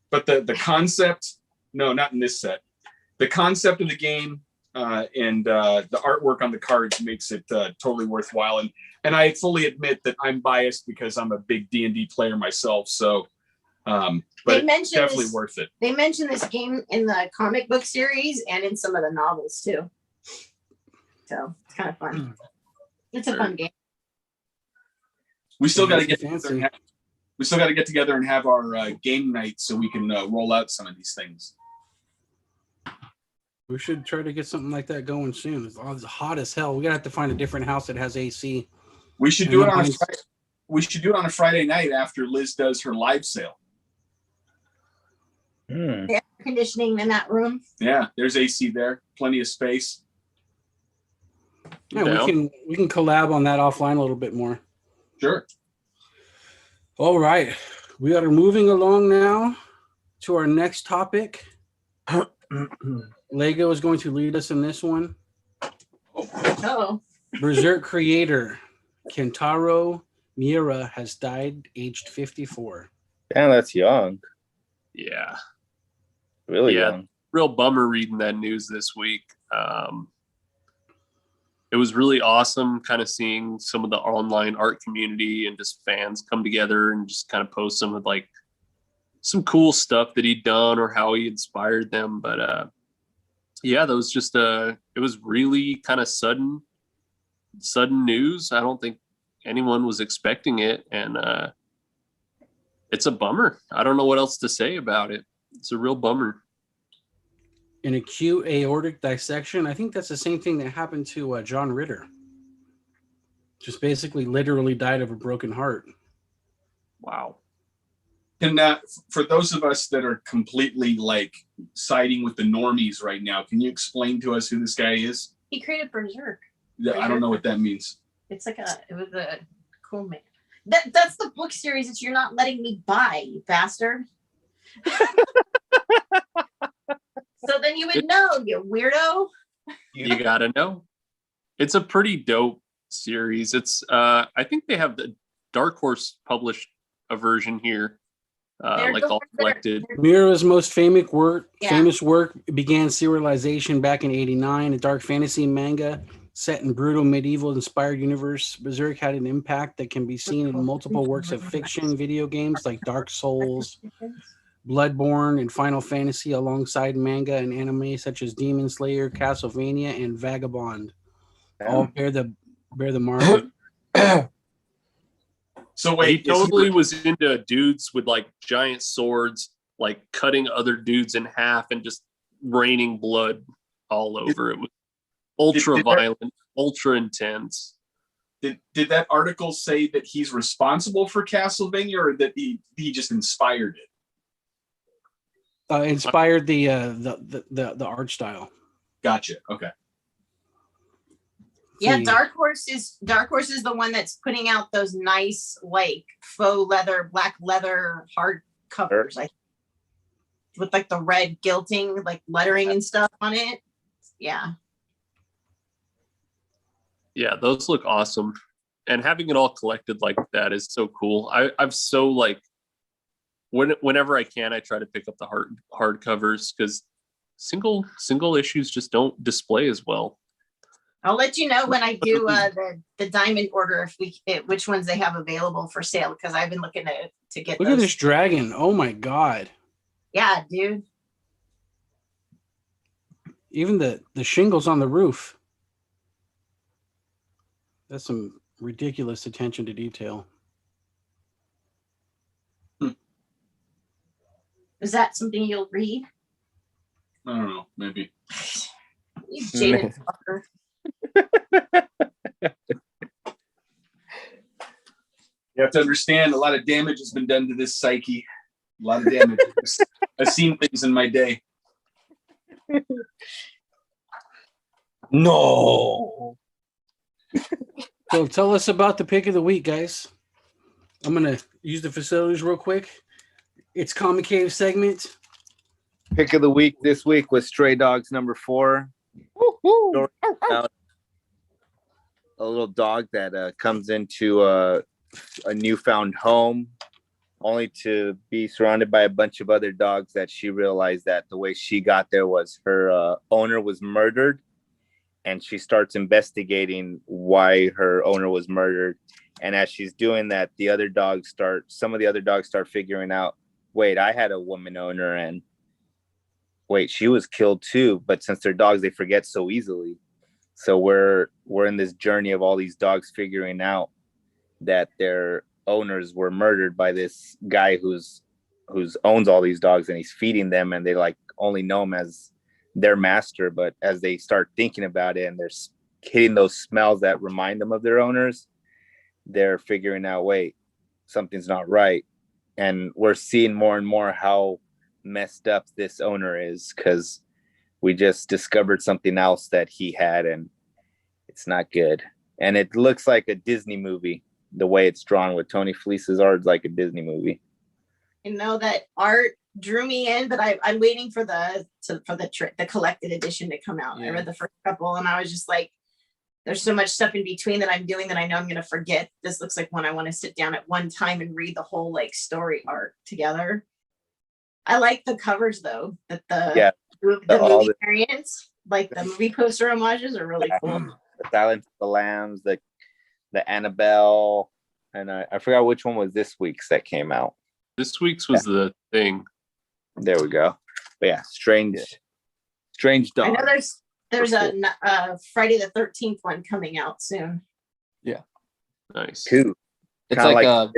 But the concept, no, not in this set. The concept of the game and the artwork on the cards makes it totally worthwhile. And I fully admit that I'm biased because I'm a big D&D player myself. So, but it's definitely worth it. They mentioned this game in the comic book series and in some of the novels too. So it's kind of fun. It's a fun game. We still got to Fancy, get together fancy. and have our game night so we can roll out some of these things. We should try to get something like that going soon. It's hot as hell. We're gonna have to find a different house that has AC. We should do it on a Friday night after Liz does her live sale. Hmm. The air conditioning in that room. Yeah, there's AC there, plenty of space. Yeah, Down. we can collab on that offline a little bit more. Sure. All right, we are moving along now to our next topic. Lego is going to lead us in this one. Oh, Berserk creator Kentaro Miura has died aged 54. Damn, that's young. Yeah. Really Yeah. young. Real bummer reading that news this week. It was really awesome kind of seeing some of the online art community and just fans come together and just kind of post some of like some cool stuff that he'd done or how he inspired them. But yeah, that was just it was really kind of sudden news. I don't think anyone was expecting it, and it's a bummer. I don't know what else to say about it. It's a real bummer. An acute aortic dissection. I think that's the same thing that happened to John Ritter. Just basically literally died of a broken heart. Wow. And for those of us that are completely like siding with the normies right now, can you explain to us who this guy is? he created Berserk. I don't know what that means. It was a cool man. That's the book series that you're not letting me buy, you bastard. So then you would know, you weirdo. You gotta know. It's a pretty dope series. It's I think they have the Dark Horse published a version here. They're Like the all ones that are- collected. Miura's most famous work Yeah. began serialization back in '89. A dark fantasy manga set in brutal medieval inspired universe. Berserk had an impact that can be seen in multiple works of fiction, video games like Dark Souls, Bloodborne, and Final Fantasy, alongside manga and anime such as Demon Slayer, Castlevania, and Vagabond. All bear the mark. So wait, He totally was into dudes with like giant swords, like cutting other dudes in half and just raining blood all over. It was ultra Did that- violent, ultra intense. Did that article say that he's responsible for Castlevania, or that he just inspired it? Inspired the art style. Gotcha. Okay. Yeah, See. Dark Horse is the one that's putting out those nice like faux leather, black leather hard covers, with like the red gilting, like lettering and stuff on it. Yeah. Yeah, those look awesome. And having it all collected like that is so cool. I'm so like whenever I can, I try to pick up the hard covers because single issues just don't display as well. I'll let you know when I do the diamond order which ones they have available for sale, because I've been looking to get Look those. at this dragon. Oh my god. Yeah, dude. Even the shingles on the roof. That's some ridiculous attention to detail. Is that something you'll read? I don't know. Maybe. You jaded fucker. You have to understand, a lot of damage has been done to this psyche. A lot of damage. I've seen things in my day. No. So tell us about the pick of the week, guys. I'm gonna use the facilities real quick. It's Comic Cave segment. Pick of the week this week was Stray Dogs number 4. Story about a little dog that comes into a newfound home, only to be surrounded by a bunch of other dogs that she realized that the way she got there was her owner was murdered, and she starts investigating why her owner was murdered. And as she's doing that, some of the other dogs start figuring out, wait, I had a woman owner, and wait, she was killed too. But since they're dogs, they forget so easily. So we're in this journey of all these dogs figuring out that their owners were murdered by this guy who's owns all these dogs, and he's feeding them, and they like only know him as their master. But as they start thinking about it and they're hitting those smells that remind them of their owners, they're figuring out, wait, something's not right. And we're seeing more and more how messed up this owner is, because we just discovered something else that he had, and it's not good. And it looks like a Disney movie. The way it's drawn with Tony Fleece's art is like a Disney movie. You know, that art drew me in, but I'm waiting for the collected edition to come out. Yeah. I read the first couple and I was just like, there's so much stuff in between that I'm doing that I know I'm going to forget. This looks like one I want to sit down at one time and read the whole like story arc together. I like the covers though, that the all movie the- variants, like the movie poster homages are really cool. The Silence of the Lambs, the Annabelle, and I forgot which one was this week's that came out. This week's was the thing. There we go. But yeah, strange I dog. know there's a Friday the 13th one coming out soon. Nice. Two. It's Kinda like,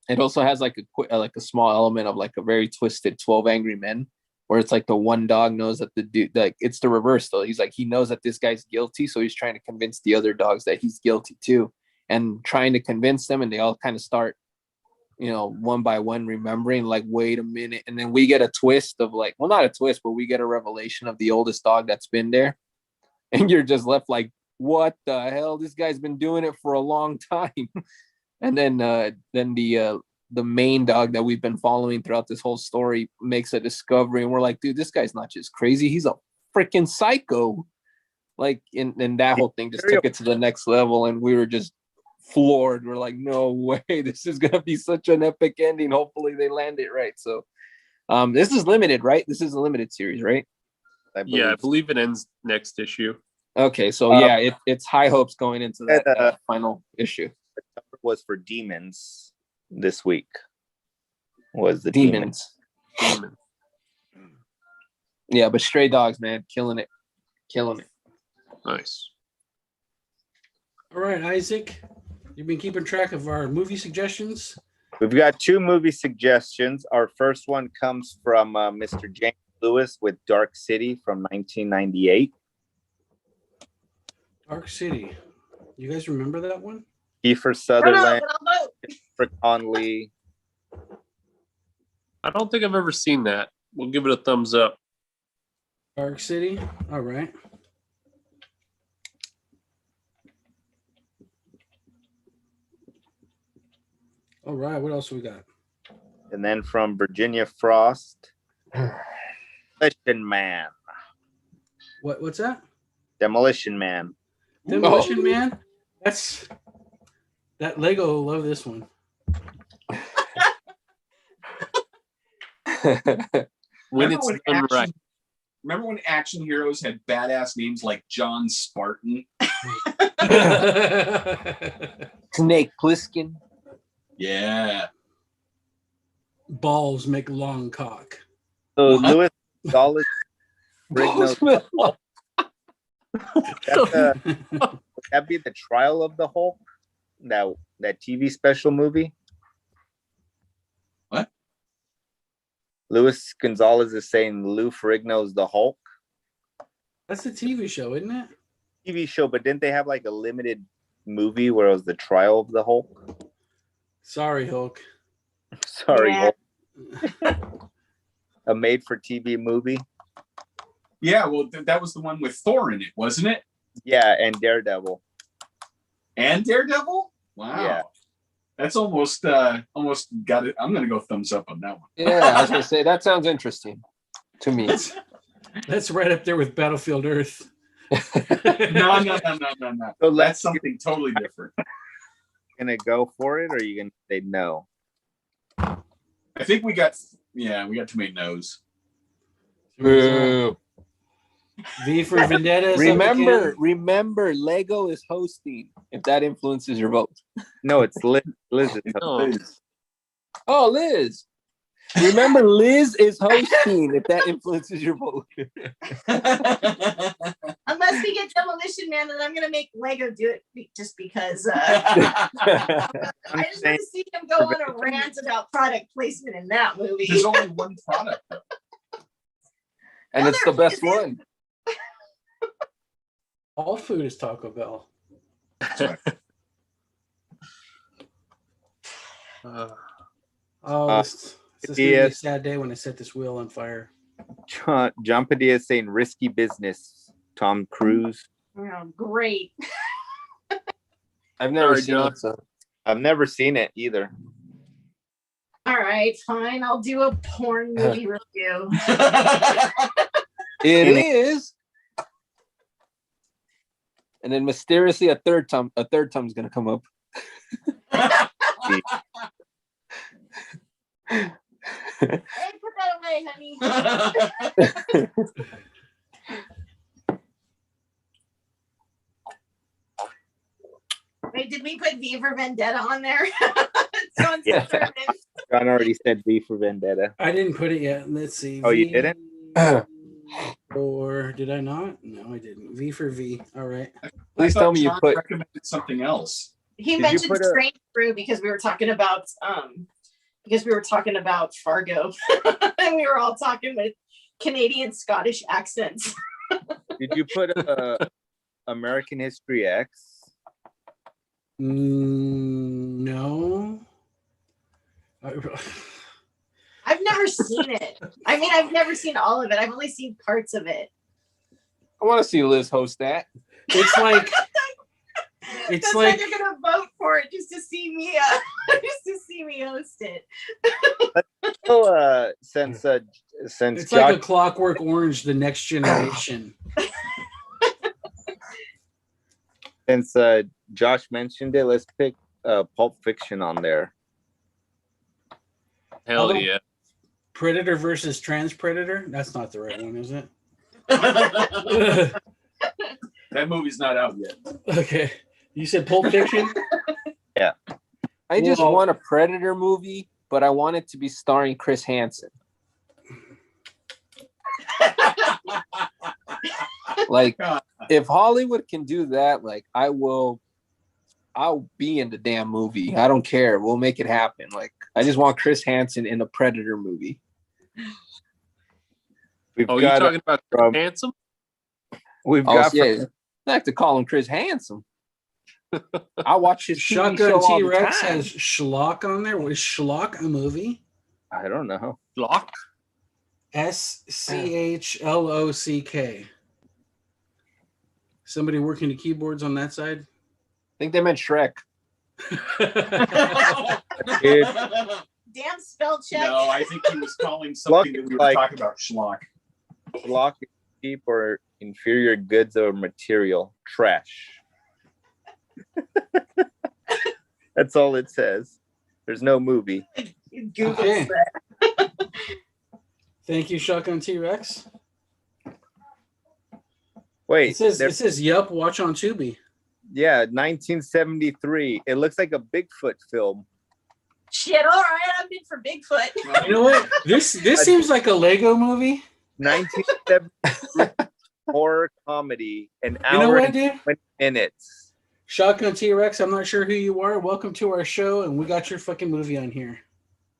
it also has like a small element of like a very twisted 12 Angry Men, where it's like the one dog knows that the dude, like it's the reverse though. He's like, he knows that this guy's guilty, so he's trying to convince the other dogs that he's guilty too, and trying to convince them, and they all kind of start, one by one remembering, like, wait a minute, and then we get a twist of like, well, not a twist, but we get a revelation of the oldest dog that's been there, and you're just left like, what the hell? This guy's been doing it for a long time. And then the main dog that we've been following throughout this whole story makes a discovery, and we're like, dude, this guy's not just crazy, he's a freaking psycho. Like, and that whole thing just took it to the next level, and we were just floored. We're like, no way, this is gonna be such an epic ending. Hopefully they land it right. So this is limited, right? This is a limited series, right? I believe it ends next issue. Okay, so it's high hopes going into that final issue. Was for Demons this week. Was the Demons. Demon. Yeah, but Stray Dogs, man, killing it. Nice. All right, Isaac, you've been keeping track of our movie suggestions. We've got 2 movie suggestions. Our first one comes from Mr. James Lewis with Dark City from 1998. Dark City. You guys remember that one? Kiefer I Sutherland, don't know, Christopher Conley. I don't think I've ever seen that. We'll give it a thumbs up. Dark City. All right. All right. What else we got? And then from Virginia Frost, Demolition Man. What's that? Demolition Man. Demolition Man. That Lego will love this one. When it's done right. Remember when action heroes had badass names like John Spartan? Snake Plissken. Yeah. Balls make long cock. So What? Louis Gonzalez Brigno, would that be the Trial of the Hulk? That TV special movie? What? Luis Gonzalez is saying Lou Ferrigno's the Hulk That's a TV show, isn't it? TV show, but didn't they have like a limited movie where it was the Trial of the Hulk? Sorry, Hulk. Sorry, Yeah. Hulk. A made-for-TV movie. Yeah, well, that was the one with Thor in it, wasn't it? Yeah, and Daredevil. And Daredevil? Wow. Yeah. That's almost got it. I'm gonna go thumbs up on that one. Yeah, I was gonna say that sounds interesting to me. That's right up there with Battlefield Earth. No. So That's something totally different. gonna go for it, or are you gonna say no? I think we got too many no's. Boo. V for Vendetta. is up Remember, Lego is hosting. If that influences your vote. No, it's Liz. Liz is No. Oh, Liz. Remember, Liz is hosting. If that influences your vote. Unless we get Demolition Man, then I'm gonna make Lego do it just because I just want to see him go on a rant about product placement in that movie. There's only one product. Though. And No, it's the there best isn't. one. All food is Taco Bell. That's right. Oh, this is gonna be a sad day when I set this wheel on fire. John Padilla is saying Risky Business. Tom Cruise. Oh, great. I've never Sorry, seen John. it. So. I've never seen it either. All right, fine. I'll do a porn movie review. It is. And then mysteriously a third time's gonna come up. Hey, put that away, honey. Wait, did we put V for Vendetta on there? Someone Yeah. said John already said V for Vendetta. I didn't put it yet. Let's see. Oh, you didn't? Or did I not? No, I didn't. V for V. All right. Please I tell thought me you John put. recommended something else. he Did you mentioned put a- Strange Brew because we were talking about Fargo and we were all talking with Canadian Scottish accents. Did you put American History X? No. I've never seen it. I mean, I've never seen all of it. I've only seen parts of it. I want to see Liz host that. It's like it's That's like why they're gonna vote for it just to see me host it. Oh, since it's Josh, like a Clockwork Orange, the next generation. since Josh mentioned it, let's pick Pulp Fiction on there. Hell Although- yeah. Predator versus Trans Predator. That's not the right one, is it? That movie's not out yet. Okay. You said Pulp Fiction? I just Well- want a Predator movie, but I want it to be starring Chris Hansen. Like, if Hollywood can do that, like, I'll be in the damn movie. I don't care. We'll make it happen. Like, I just want Chris Hansen in a Predator movie. We've Oh, you got talking about from- handsome? we've Oh, got yeah. I like to call him Chris Hansen. I watch his TV Shotgun show all the T-Rex time. has Schlock on there. Was Schlock a movie? I don't know. Block? SCHLOCK. Somebody working the keyboards on that side? I think they meant Shrek. Dude. Damn spell check. No, I think he was calling something that we were Like- talking about schlock. Block is cheap or inferior goods or material. Trash. That's all it says. There's no movie. Google Okay. that. Thank you, Shotgun T-Rex. Wait, It says there- Yup, watch on Tubi. yeah, 1973. It looks like a Bigfoot film. Shit, all right, I'm in for Bigfoot. You know what? This seems like a Lego movie. 1973 horror comedy. An You know hour what, and dude? 20 minutes. Shotgun T-Rex, I'm not sure who you are. Welcome to our show, and we got your fucking movie on here.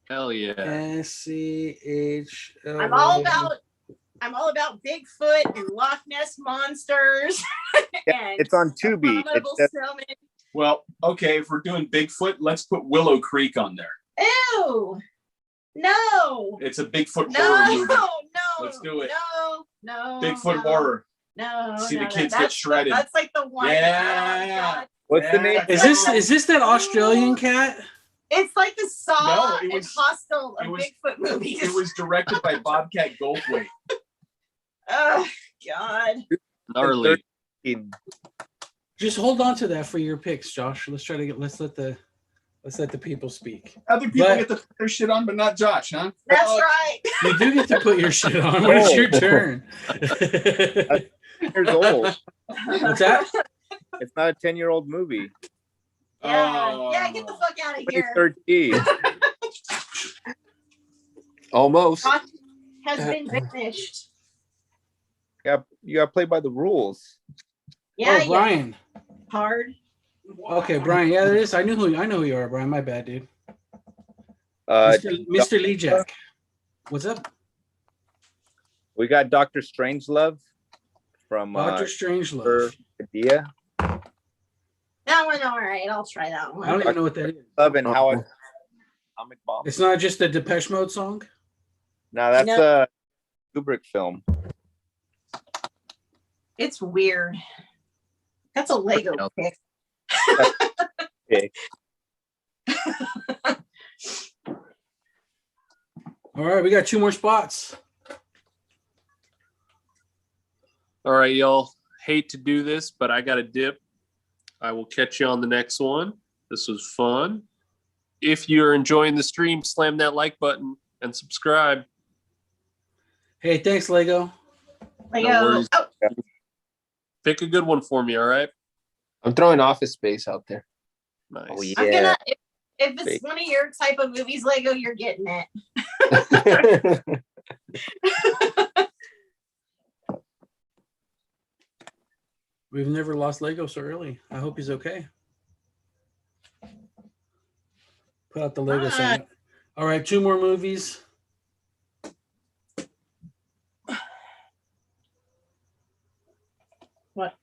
Hell yeah. SCHL. I'm all about Bigfoot and Loch Ness monsters. Yeah, and it's on Tubi. abominable It's snowmen. Well, okay, if we're doing Bigfoot, let's put Willow Creek on there. Ew. No. It's a Bigfoot No, horror no, movie. no. Let's do it. No. Bigfoot no, horror. No. See the no, kids that's- get shredded. That's like the one. Yeah. Oh, God. What's the name? Is this that Australian cat? It's like the Saw No, it and was- Hostel of it was- Bigfoot movies. It was directed by Bobcat Goldthwait. Oh, God. Gnarly. Just hold on to that for your picks, Josh. Let's let the people speak. Other people But- get to put their shit on, but not Josh, huh? That's Oh, right. You do get to put your shit on when it's your turn. Years old. What's that? It's not a 10-year-old movie. Yeah, get the fuck out of here. 2013. Almost. Rock has been finished. You got to play by the rules. Yeah, Oh, Brian. hard. Okay, Brian. Yeah, there is. I know who you are, Brian. My bad, dude. Uh, Mr. Lee Jack. What's up? we got Dr. Strangelove from Doctor Strangelove. Idea. That one, all right. I'll try that I don't one. even know what that is. Love and How I Atomic Bomb. It's not just a Depeche Mode song. No, that's No. a Kubrick film. It's weird. That's a Lego Yep. pick. Okay. All right, we got 2 more spots. All right, y'all. hate to do this, but I got to dip. I will catch you on the next one. This was fun. If you're enjoying the stream, slam that like button and subscribe. Hey, thanks, Lego. Lego. worries. Oh, Pick a good one for me, all right? I'm throwing Office Space out there. Nice. Oh, yeah. I'm gonna. If it's one of your type of movies, Lego, you're getting it. We've never lost Lego so early. I hope he's okay. Put out the Lego sign. All right, 2 more movies. What?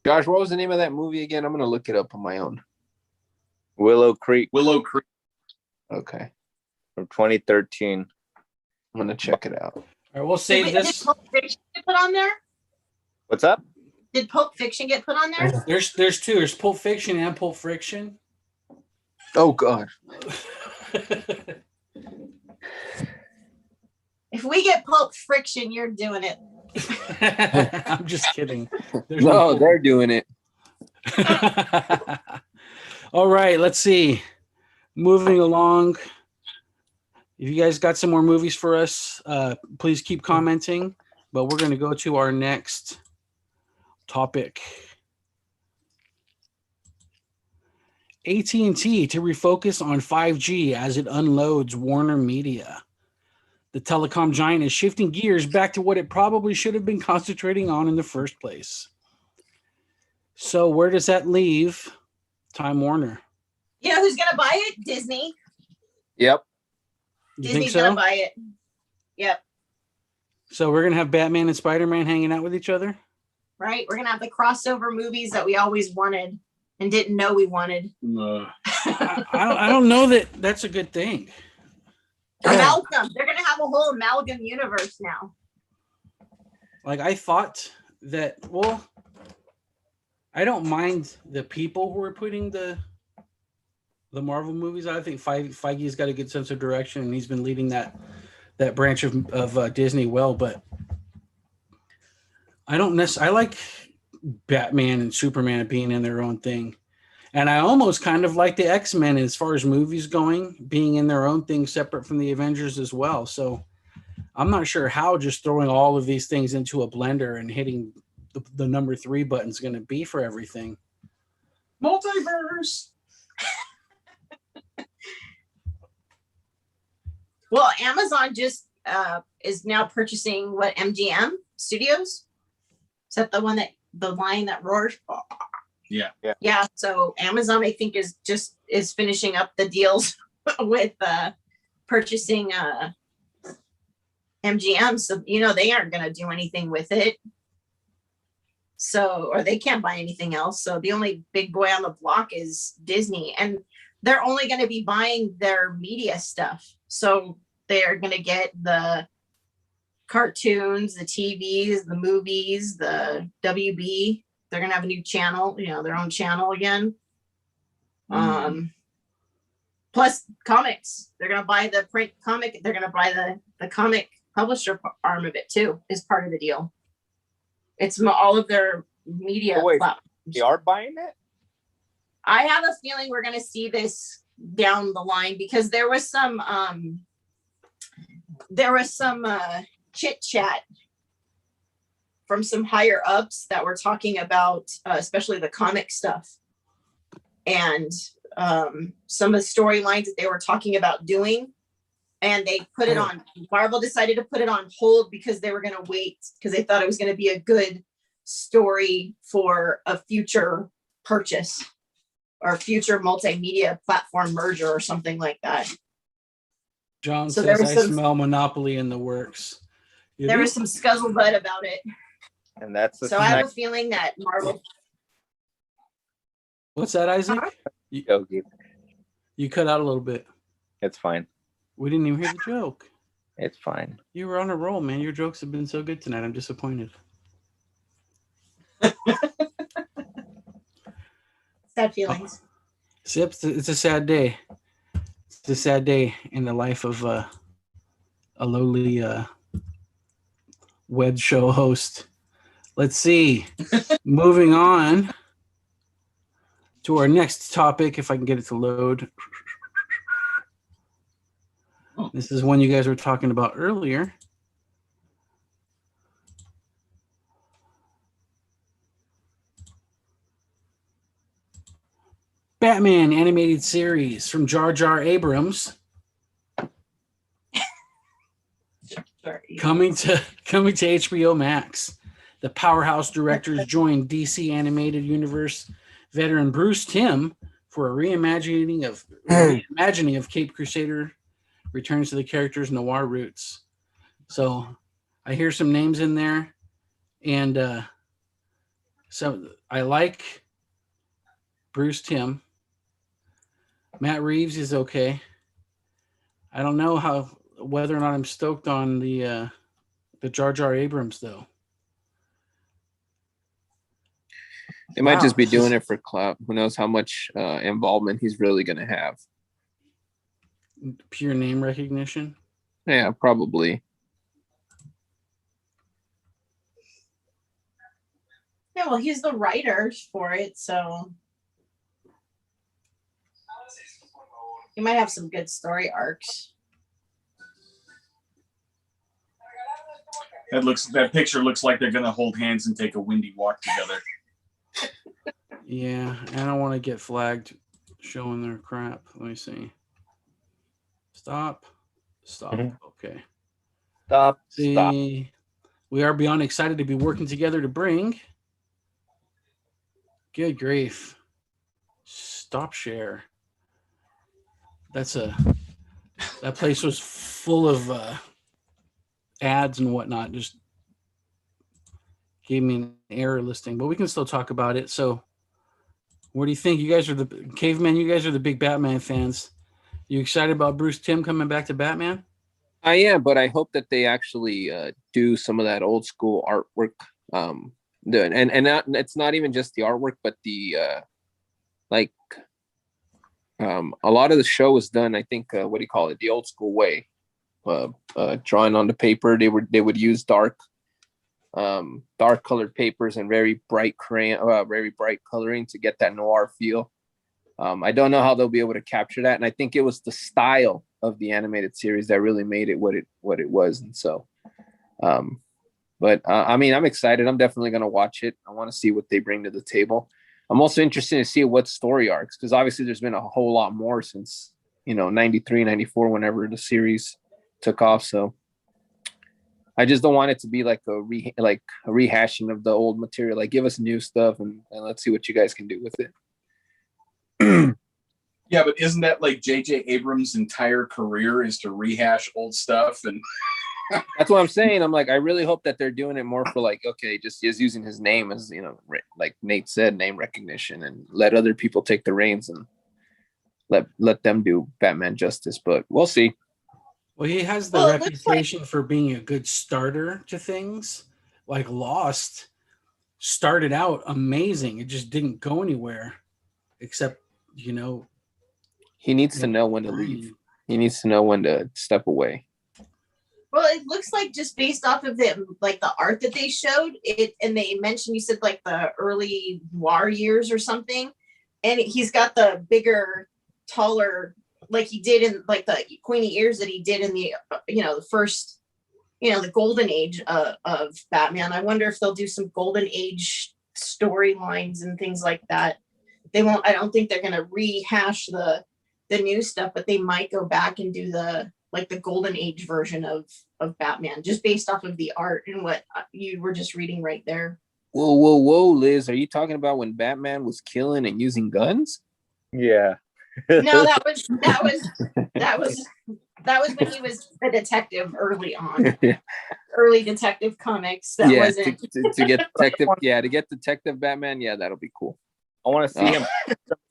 Josh, what was the name of that movie again? I'm gonna look it up on my own. Willow Creek Willow Creek. Okay, from 2013. I'm gonna check it out. All right, we'll save Did this. Pulp Fiction get put on there? What's up? Did Pulp Fiction get put on there? There's 2. There's Pulp Fiction and Pulp Friction. Oh God. If we get Pulp Friction, you're doing it. I'm just kidding. There's No, Pulp- they're doing it. All right, let's see. Moving along. If you guys got some more movies for us, please keep commenting. But we're going to go to our next topic. AT&T to refocus on 5G as it unloads Warner Media. The telecom giant is shifting gears back to what it probably should have been concentrating on in the first place. So where does that leave Time Warner? You know who's gonna buy it? Disney. Yep. You Disney's think so? gonna buy it. Yep. So we're gonna have Batman and Spider-Man hanging out with each other? Right. We're gonna have the crossover movies that we always wanted and didn't know we wanted. I don't know that that's a good thing. Amalgam. They're gonna have a whole amalgam universe now. Like I thought that, well, I don't mind the people who are putting the Marvel movies. I think Feige's got a good sense of direction, and he's been leading that branch of Disney well. But I don't necessarily. I like Batman and Superman being in their own thing, and I almost kind of like the X-Men as far as movies going, being in their own thing, separate from the Avengers as well. So I'm not sure how just throwing all of these things into a blender and hitting the number 3 button is going to be for everything. Multiverse. Well, Amazon just is now purchasing what, MGM Studios? Is that the line that roars? Yeah. Yeah. So Amazon, I think, is finishing up the deals with purchasing MGM. So they aren't going to do anything with it. So, or they can't buy anything else. So the only big boy on the block is Disney, and they're only going to be buying their media stuff. So they're going to get the cartoons, the TVs, the movies, the WB. They're going to have a new channel, their own channel again. Plus comics. They're going to buy the print comic. They're going to buy the comic publisher arm of it too, is part of the deal. It's all of their media platforms. They are buying it? I have a feeling we're going to see this down the line, because there was some chit chat from some higher ups that were talking about especially the comic stuff, and some of the storylines that they were talking about doing, and they put it on. Marvel decided to put it on hold because they were going to wait, because they thought it was going to be a good story for a future purchase or future multimedia platform merger or something like that. John So there says, was I some- smell Monopoly in the works. You There do? was some scuzzlebutt about it. And that's the So I have a feeling that Marvel. What's that, Isaac? Okay, You cut out a little bit. it's fine. We didn't even hear the joke. It's fine. You were on a roll, man. Your jokes have been so good tonight. I'm disappointed. Sad feelings. Yep, it's a sad day. It's a sad day in the life of a lowly wed show host. Let's see. Moving on to our next topic, if I can get it to load. Oh. This is one you guys were talking about earlier. Batman animated series from Jar Jar Abrams Sorry. coming to HBO Max. The powerhouse directors joined DC Animated Universe veteran Bruce Timm for a reimagining of Cape Crusader returns to the character's noir roots. So I hear some names in there, and so I like Bruce Timm. Matt Reeves is okay. I don't know whether or not I'm stoked on the Jar Jar Abrams though. They might Wow, just be this doing is- it for clout. Who knows how much involvement he's really going to have? Pure name recognition. Yeah, probably. Yeah, well, he's the writer for it, so he might have some good story arcs. That picture looks like they're gonna hold hands and take a windy walk together. Yeah, I don't want to get flagged showing their crap. Let me see. Stop. Mhm. Okay. Stop. See, we are beyond excited to be working together to bring. Good grief. Stop share. That place was full of ads and whatnot. Just gave me an error listing, but we can still talk about it. So what do you think? You guys are the cavemen. You guys are the big Batman fans. You excited about Bruce Timm coming back to Batman? I am, but I hope that they actually do some of that old school artwork. It's not even just the artwork, but the a lot of the show was done. I think what do you call it? The old school way, drawing on the paper. They would use dark colored papers and very bright coloring to get that noir feel. I don't know how they'll be able to capture that, and I think it was the style of the animated series that really made it what it was. And so, I mean, I'm excited. I'm definitely going to watch it. I want to see what they bring to the table. I'm also interested to see what story arcs, because obviously there's been a whole lot more since 93, 94, whenever the series took off. So I just don't want it to be like a rehashing of the old material. Like, give us new stuff and let's see what you guys can do with it. Yeah, but isn't that like J.J. Abrams' entire career is to rehash old stuff? And That's what I'm saying. I'm like, I really hope that they're doing it more for like, okay, just using his name as, like Nate said, name recognition, and let other people take the reins and let them do Batman justice. But we'll see. Well, he has the Well, it looks reputation for being a good starter to things. Like Lost started out amazing. It just didn't go anywhere, except He needs to know when to leave. He needs to know when to step away. Well, it looks like just based off of the art that they showed it, and they mentioned, you said like the early noir years or something, and he's got the bigger, taller, like he did in like the pointy ears that he did in the the first, the golden age of Batman. I wonder if they'll do some golden age storylines and things like that. They won't. I don't think they're going to rehash the new stuff, but they might go back and do the golden age version of Batman, just based off of the art and what you were just reading right there. Whoa, Liz, are you talking about when Batman was killing and using guns? Yeah. No, that was when he was a detective early on. Early detective comics. That wasn't to get detective. Yeah, to get Detective Batman. Yeah, that'll be cool. I want to see him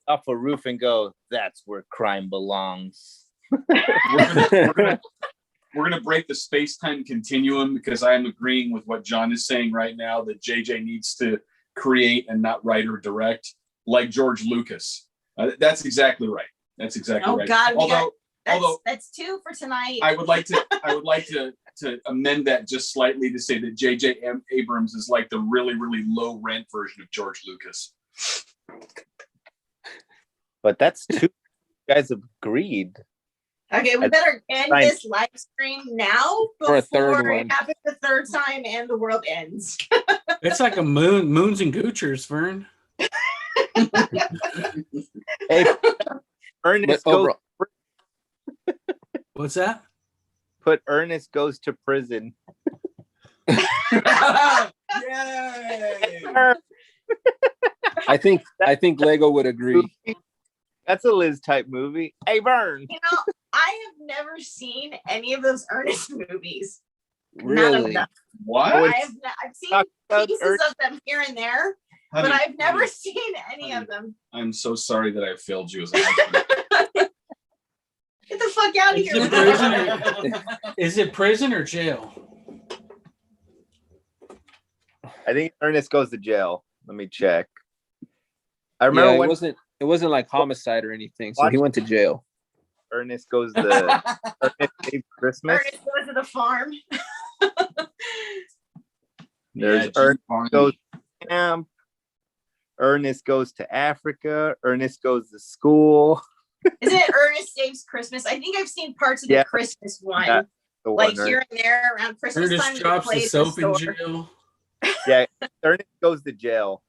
off a roof and go, that's where crime belongs. we're gonna break the space-time continuum, because I am agreeing with what John is saying right now, that JJ needs to create and not write or direct like George Lucas. That's exactly right. That's exactly right. God, Although That's two for tonight. I would like to amend that just slightly to say that J.J. Abrams is like the really, really low rent version of George Lucas. But that's two. You guys have agreed. Okay, we better end Fine. this live stream now For a third before it one. happens the third time and the world ends. It's like a moons and goochers, Vern. Hey, Ernest But overall, What's that? put Ernest goes to prison. Yay! I think Lego would agree. That's a Liz type movie. Hey, Vern. You know, I have never seen any of those Ernest movies. None of Really? them. What? I've seen Talk about pieces Ernest. of them here and there, Honey, but I've never honey, seen any of them. I'm so sorry that I failed you as a husband. Get the fuck out of Is here. it prison? Is it prison or jail? I think Ernest goes to jail. Let me check. I Yeah, remember it when wasn't like homicide or anything, so he went to jail. Ernest goes to Ernest Saves Christmas. Ernest goes to the farm. There's Yeah, Ernest Barney. goes to camp. Ernest goes to Africa. Ernest goes to school. Is it Ernest Saves Christmas? I think I've seen parts of Yeah. the Christmas one, That's the like one. here and there around Christmas time. Ernest they drops play the at soap in store. jail. Yeah, Ernest goes to jail.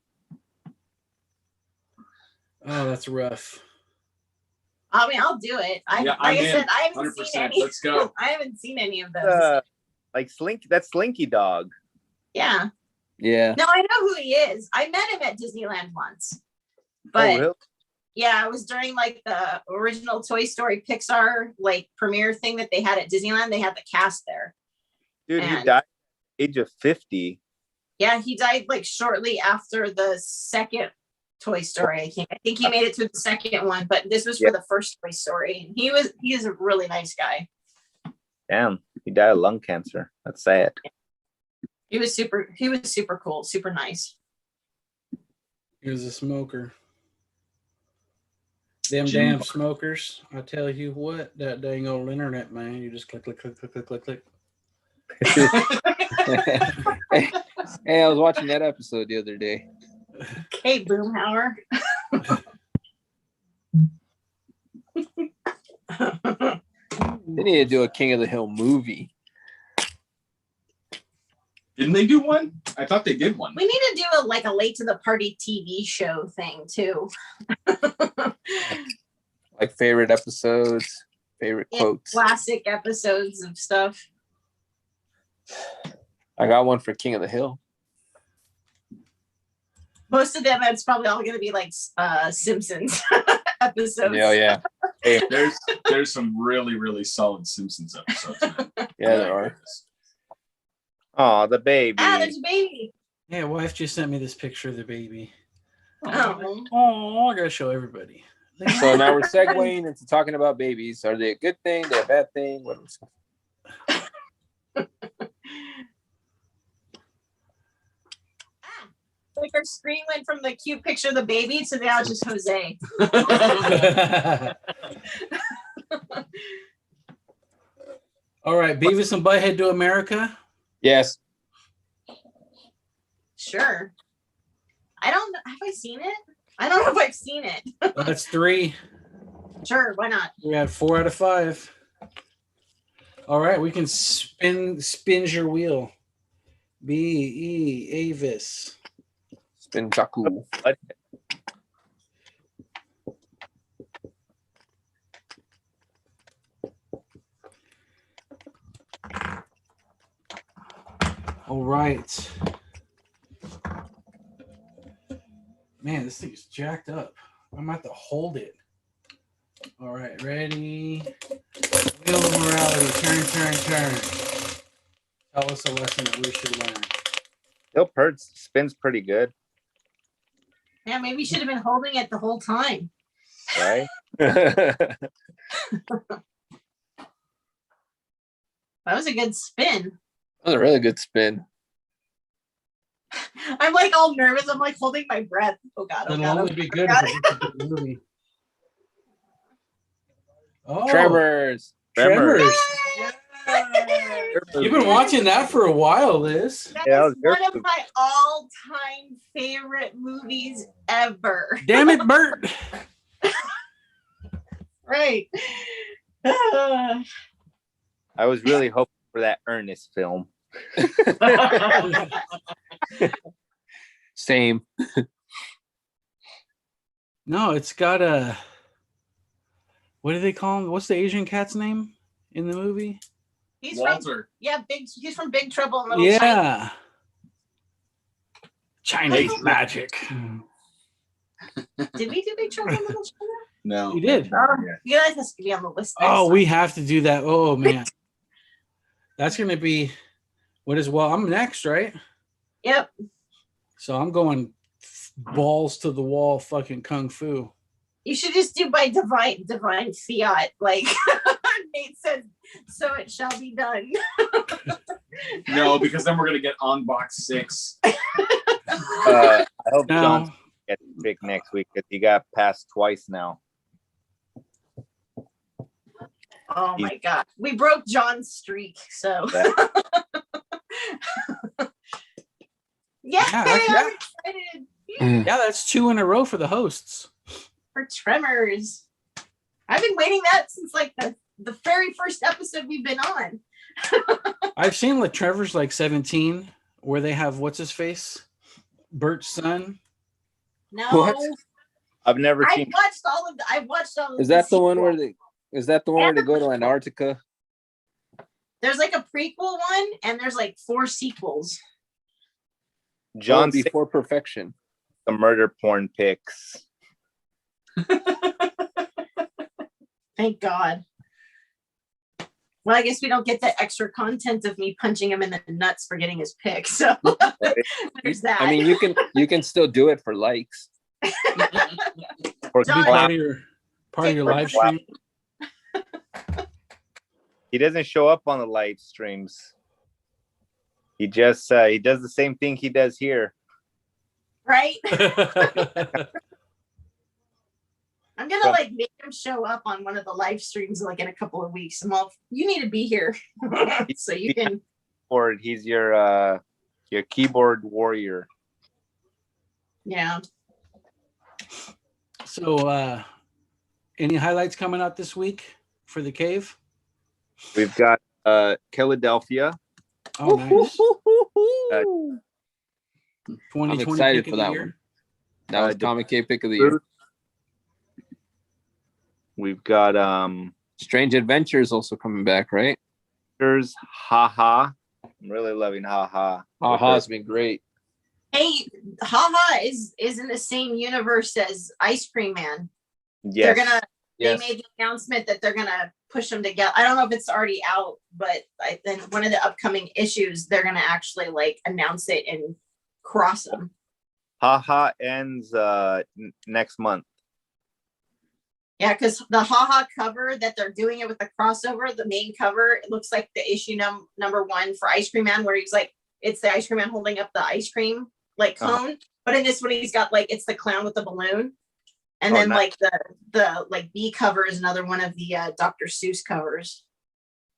Oh, that's rough. I mean, I'll do it. Yeah, Like I'm I in. said, I haven't seen 100%. any. Let's go. I haven't seen any of those. Like Slinky. That's Slinky Dog. Yeah. Yeah. No, I know who he is. I met him at Disneyland once. Oh, But really? yeah, it was during like the original Toy Story Pixar like premiere thing that they had at Disneyland. They had the cast there. Dude, he And- died at the age of 50. Yeah, he died like shortly after the second Toy Story. I think he made it to the second one, but this was for Yeah. the first Toy Story. He is a really nice guy. Damn, he died of lung cancer. That's sad. He was super cool, super nice. He was a smoker. Them Jimmy damn Bar- smokers. I tell you what, that dang old internet, man. You just click, click, click, click, click, click, click. Hey, I was watching that episode the other day. Hey, Boomhauer. They need to do a King of the Hill movie. Didn't they do one? I thought they did one. We need to do a late to the party TV show thing too. Like favorite episodes, favorite Yeah, quotes. classic episodes of stuff. I got one for King of the Hill. Most of them, it's probably all going to be like Simpsons episodes. Yeah. There's some really, really solid Simpsons episodes. Man. Yeah, there are. Oh, the baby. Ah, there's a baby. Yeah, wife just sent me this picture of the baby. Oh. Oh, I gotta show everybody. So now we're segueing into talking about babies. Are they a good thing? They're a bad thing? What was Like our screen went from the cute picture of the baby to now it's just Jose. All right, Beavis and Butthead to America. Yes. Sure. I don't know. Have I seen it? I don't know if I've seen it. That's 3. Sure, why not? We had 4 out of 5. All right, we can spin your wheel. B.E. Avis. Spin Jaku. All right. Man, this thing is jacked up. I'm gonna have to hold it. All right, ready? Wheel of morality. Turn. Tell us a lesson that we should learn. Still Perts spins pretty good, Yeah, maybe you should have been holding it the whole time. right? That was a good spin. That was a really good spin. I'm like all nervous. I'm like holding my breath. Oh God. Oh It'll God. only be good if it's a good movie. Oh, Tremors. Tremors. Yay! You've been watching that for a while, Liz. That Yeah, that is was your one of movie. my all-time favorite movies ever. Damn it, Bert. Right. I was really hoping for that Ernest film. Same. No, it's got a. What do they call him? What's the Asian cat's name in the movie? He's from Walter. he's from Big Trouble in Little China. Yeah. Chinese magic. Did we do Big Trouble in Little China? No. You did. You guys has to be on the list. next Oh, time. we have to do that. Oh man. That's gonna be what is well, I'm next, right? Yep. So I'm going balls to the wall fucking kung fu. You should just do by divine fiat, like Nate said, so it shall be done. No, because then we're gonna get on box 6. I hope No. John gets picked next week because he got passed twice now. Oh my god. We broke John's streak, so Yeah. yeah, Yeah, I'm excited Yeah, that's 2 in a row for the hosts. for Tremors. I've been waiting that since like the very first episode we've been on. I've seen like Trevor's like 17, where they have what's his face? Bert's son. No, What? I've never I've seen. watched all of Is that the one sequels. where they? Is that the one where they go to Antarctica? There's like a prequel one and there's like 4 sequels. John Before Perfection. the murder porn pics. Thank God. Well, I guess we don't get the extra content of me punching him in the nuts for getting his pick. So there's that. I mean, you can still do it for likes. Or John- Be clap. part of your live Wow. stream. He doesn't show up on the live streams. He just he does the same thing he does here. right? I'm gonna So- like make him show up on one of the live streams like in a couple of weeks. I'm all, you need to be here so you can. Or he's your keyboard warrior. Yeah. So any highlights coming out this week for the cave? We've got Philadelphia. Oh, nice. Uh, 2020 I'm excited pick for of the that year. one. That was Uh, Comic K pick of the year. We've got Strange Adventures also coming back, right? there's Haha. I'm really loving Haha. Haha's been great. Hey, Haha is in the same universe as Ice Cream Man. Yes. They're gonna. Yes. They made the announcement that they're gonna push them together. I don't know if it's already out, but then one of the upcoming issues, they're gonna actually like announce it and cross them. Haha ends next month. Yeah, because the Haha cover that they're doing it with the crossover, the main cover, it looks like the issue number 1 for Ice Cream Man, where he's like, it's the Ice Cream Man holding up the ice cream like cone. But in this one, he's got like it's the clown with the balloon. And Oh, then nice. like the like B cover is another one of the Dr. Seuss covers.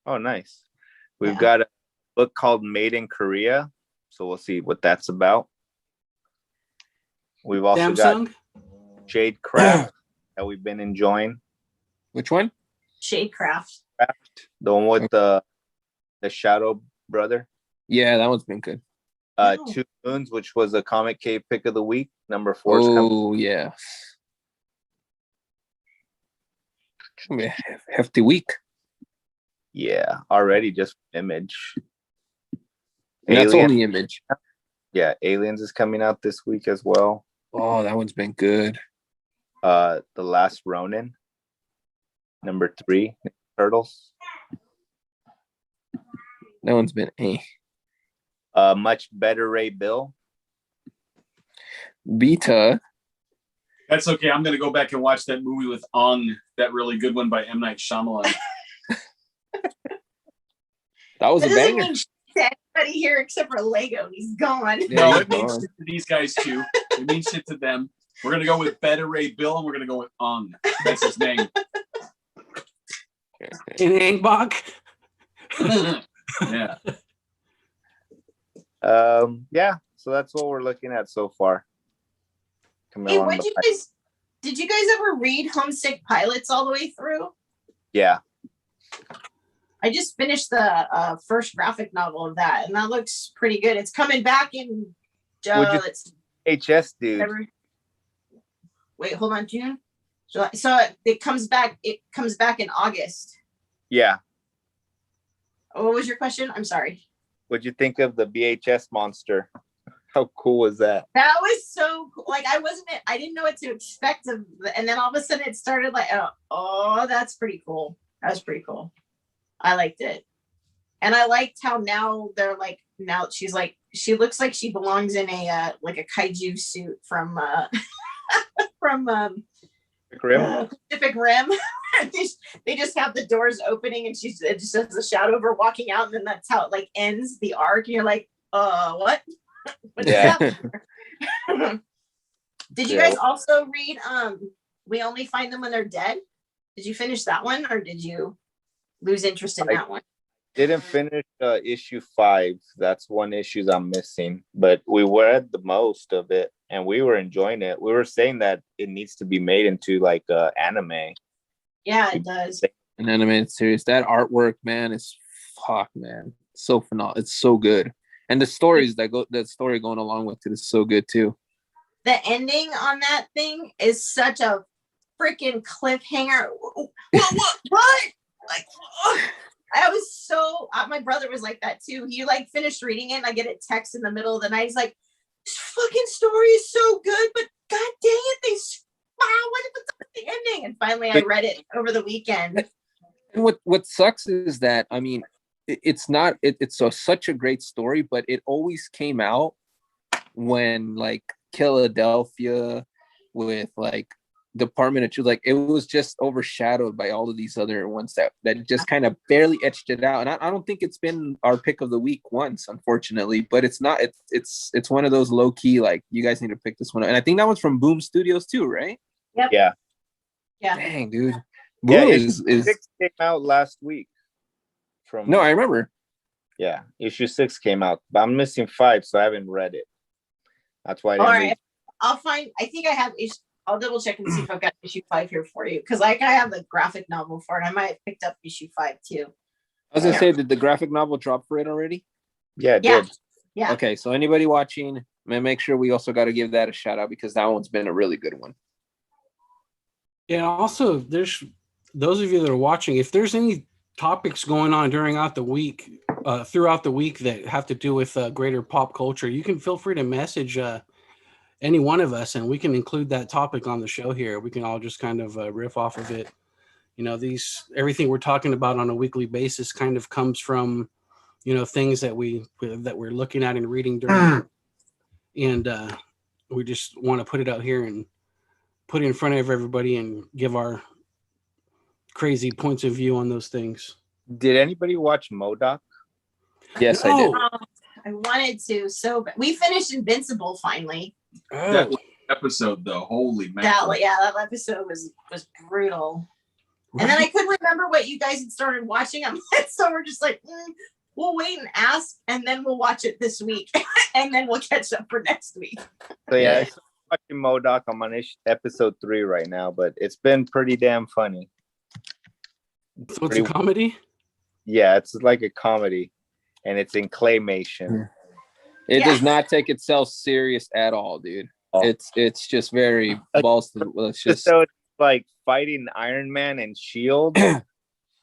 Oh, nice. We've Yeah. got a book called Made in Korea. So we'll see what that's about. We've also got Samsung. Jade Craft that we've been enjoying. Which one? Shadecraft. The one with the Shadow brother. Yeah, that one's been good. Oh. Two Moons, which was a Comic K pick of the week. Number 4 is coming. Oh yeah. It's gonna be a hefty week. Yeah, already just Image. And that's Alien- only Image. Yeah, Aliens is coming out this week as well. Oh, that one's been good. The Last Ronin. Number 3, Turtles. That one's been Much Better Ray Bill. Beta. That's okay. I'm gonna go back and watch that movie with On, that really good one by M. Night Shyamalan. That was That a doesn't banger. mean shit to anybody here except for Lego. He's gone. Yeah, No, he's it means gone. shit to these guys too. It means shit to them. We're gonna go with Better Ray Bill, and we're gonna go with On. That's his name. In Angbach. Yeah. Yeah, so that's what we're looking at so far. Coming Hey, along did you guys ever read Homesick Pilots all the way through? yeah. I just finished the first graphic novel of that, and that looks pretty good. It's coming back in. It's HS dude. February. Wait, hold on, June. So it comes back. It comes back in August. Yeah. What was your question? I'm sorry. What'd you think of the VHS monster? How cool was that? That was so cool. Like I didn't know what to expect of, and then all of a sudden it started like, oh, that's pretty cool. That was pretty cool. I liked it, and I liked how now she's like, she looks like she belongs in a like a kaiju suit from Grim? Pacific Rim. they just have the doors opening, and it just has a shadow of her walking out, and then that's how it like ends the arc. And you're like, what? What's Yeah. that? Did you guys also read We Only Find Them When They're Dead? Did you finish that one, or did you lose interest in that one? Didn't finish issue 5. That's one issue I'm missing, but we read the most of it and we were enjoying it. We were saying that it needs to be made into like anime. Yeah, it does. An animated series. That artwork, man, is man, so phenomenal. It's so good, and the stories that story going along with it is so good too. The ending on that thing is such a freaking cliffhanger. What? Like, I was so. My brother was like that too. He like finished reading it, and I get a text in the middle of the night. He's like, "This fucking story is so good, but god dang it, what if it's the ending?" And finally, I read it over the weekend. And what sucks is that, I mean, it's such a great story, but it always came out when like Philadelphia with like Department of Truth, like it was just overshadowed by all of these other ones that just kind of barely etched it out. And I don't think it's been our pick of the week once, unfortunately, but it's not. It's one of those low key, like, you guys need to pick this one up. And I think that one's from Boom Studios too, right? Yep. Yeah. Dang, dude. Yeah, Boom issue 6 came out last week. No, I remember. Yeah, issue 6 came out, but I'm missing 5, so I haven't read it. That's why I didn't read. I think I have I'll double check and see if I've got issue 5 here for you, because like I have the graphic novel for it. I might have picked up issue 5 too. I was gonna say, did the graphic novel drop for it already? Yeah, it did. Yeah. Okay, so anybody watching, man, make sure we also got to give that a shout out, because that one's been a really good one. Yeah, also, there's those of you that are watching, if there's any topics going on throughout the week that have to do with greater pop culture, you can feel free to message any one of us, and we can include that topic on the show here. We can all just kind of riff off of it. You know, everything we're talking about on a weekly basis kind of comes from, you know, things that we're looking at and reading during, and we just want to put it out here and put it in front of everybody and give our crazy points of view on those things. Did anybody watch MODOK? Yes, I did. I wanted to, so we finished Invincible finally. That episode though, holy man. That episode was brutal. Right. And then I couldn't remember what you guys had started watching. So we're just like, we'll wait and ask, and then we'll watch it this week, and then we'll catch up for next week. So yeah, I'm watching MODOK. I'm on episode 3 right now, but it's been pretty damn funny. So it's a comedy? Yeah, it's like a comedy, and it's in claymation. It does not take itself serious at all, dude. Oh. It's just very balls to it's just so it's like fighting Iron Man and Shield, and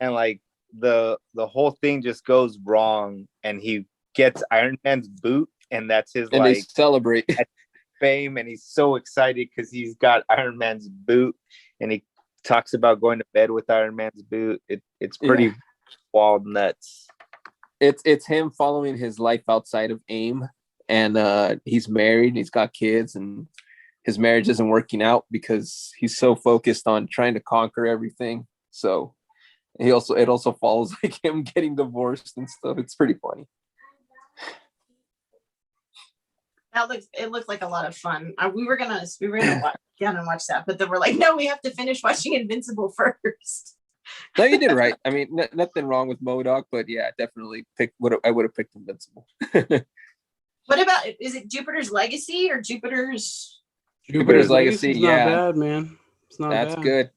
like the whole thing just goes wrong, and he gets Iron Man's boot, and that's his and like they celebrate fame, and he's so excited because he's got Iron Man's boot, and he talks about going to bed with Iron Man's boot. It's pretty wild nuts. It's him following his life outside of AIM, and he's married and he's got kids, and his marriage isn't working out because he's so focused on trying to conquer everything. So it also follows like him getting divorced and stuff. It's pretty funny. It looked like a lot of fun. We were gonna watch down and watch that, but then we're like, no, we have to finish watching Invincible first. No, you did right. I mean, nothing wrong with Modoc, but yeah, definitely I would have picked Invincible. What about, is it Jupiter's Legacy or Jupiter's? Jupiter's Legacy, is yeah. not bad, man. It's not That's bad. good.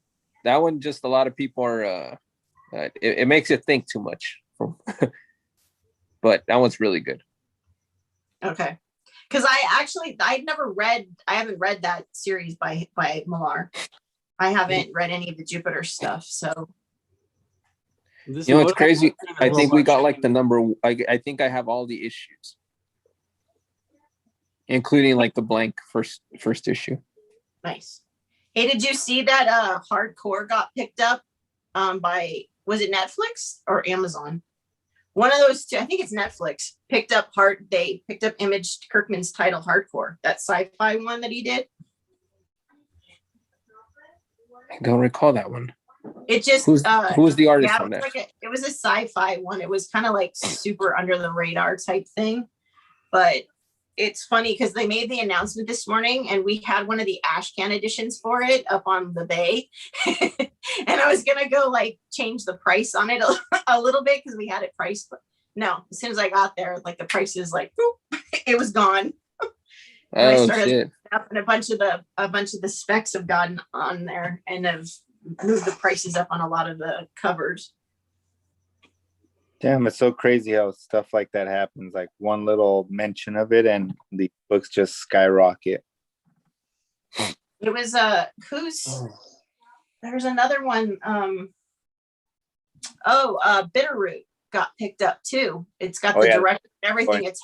That one, just a lot of people are. It makes you think too much, but that one's really good. Okay. Because I haven't read that series by Millar. I haven't read any of the Jupiter stuff. So This You know, it's Modoc crazy. one I is think we got well like the number. I think I have all the issues, including like the blank first issue. nice. Hey, did you see that Hardcore got picked up by, was it Netflix or Amazon? One of those two, I think it's Netflix, they picked up Image Kirkman's title Hardcore, that sci-fi one that he did. I don't recall that one. It just Who's the artist yeah, on that? it was a sci-fi one. It was kind of like super under the radar type thing. But it's funny because they made the announcement this morning and we had one of the Ashcan editions for it up on the bay. And I was gonna go like change the price on it a little bit because we had it priced, but no, as soon as I got there, like the price is like boop, it was gone. And I Oh started shit! and a bunch of the specs have gotten on there and have moved the prices up on a lot of the covers. Damn, it's so crazy how stuff like that happens. Like one little mention of it and the books just skyrocket. It was there's another one. Bitterroot got picked up too. It's got the director and everything. It's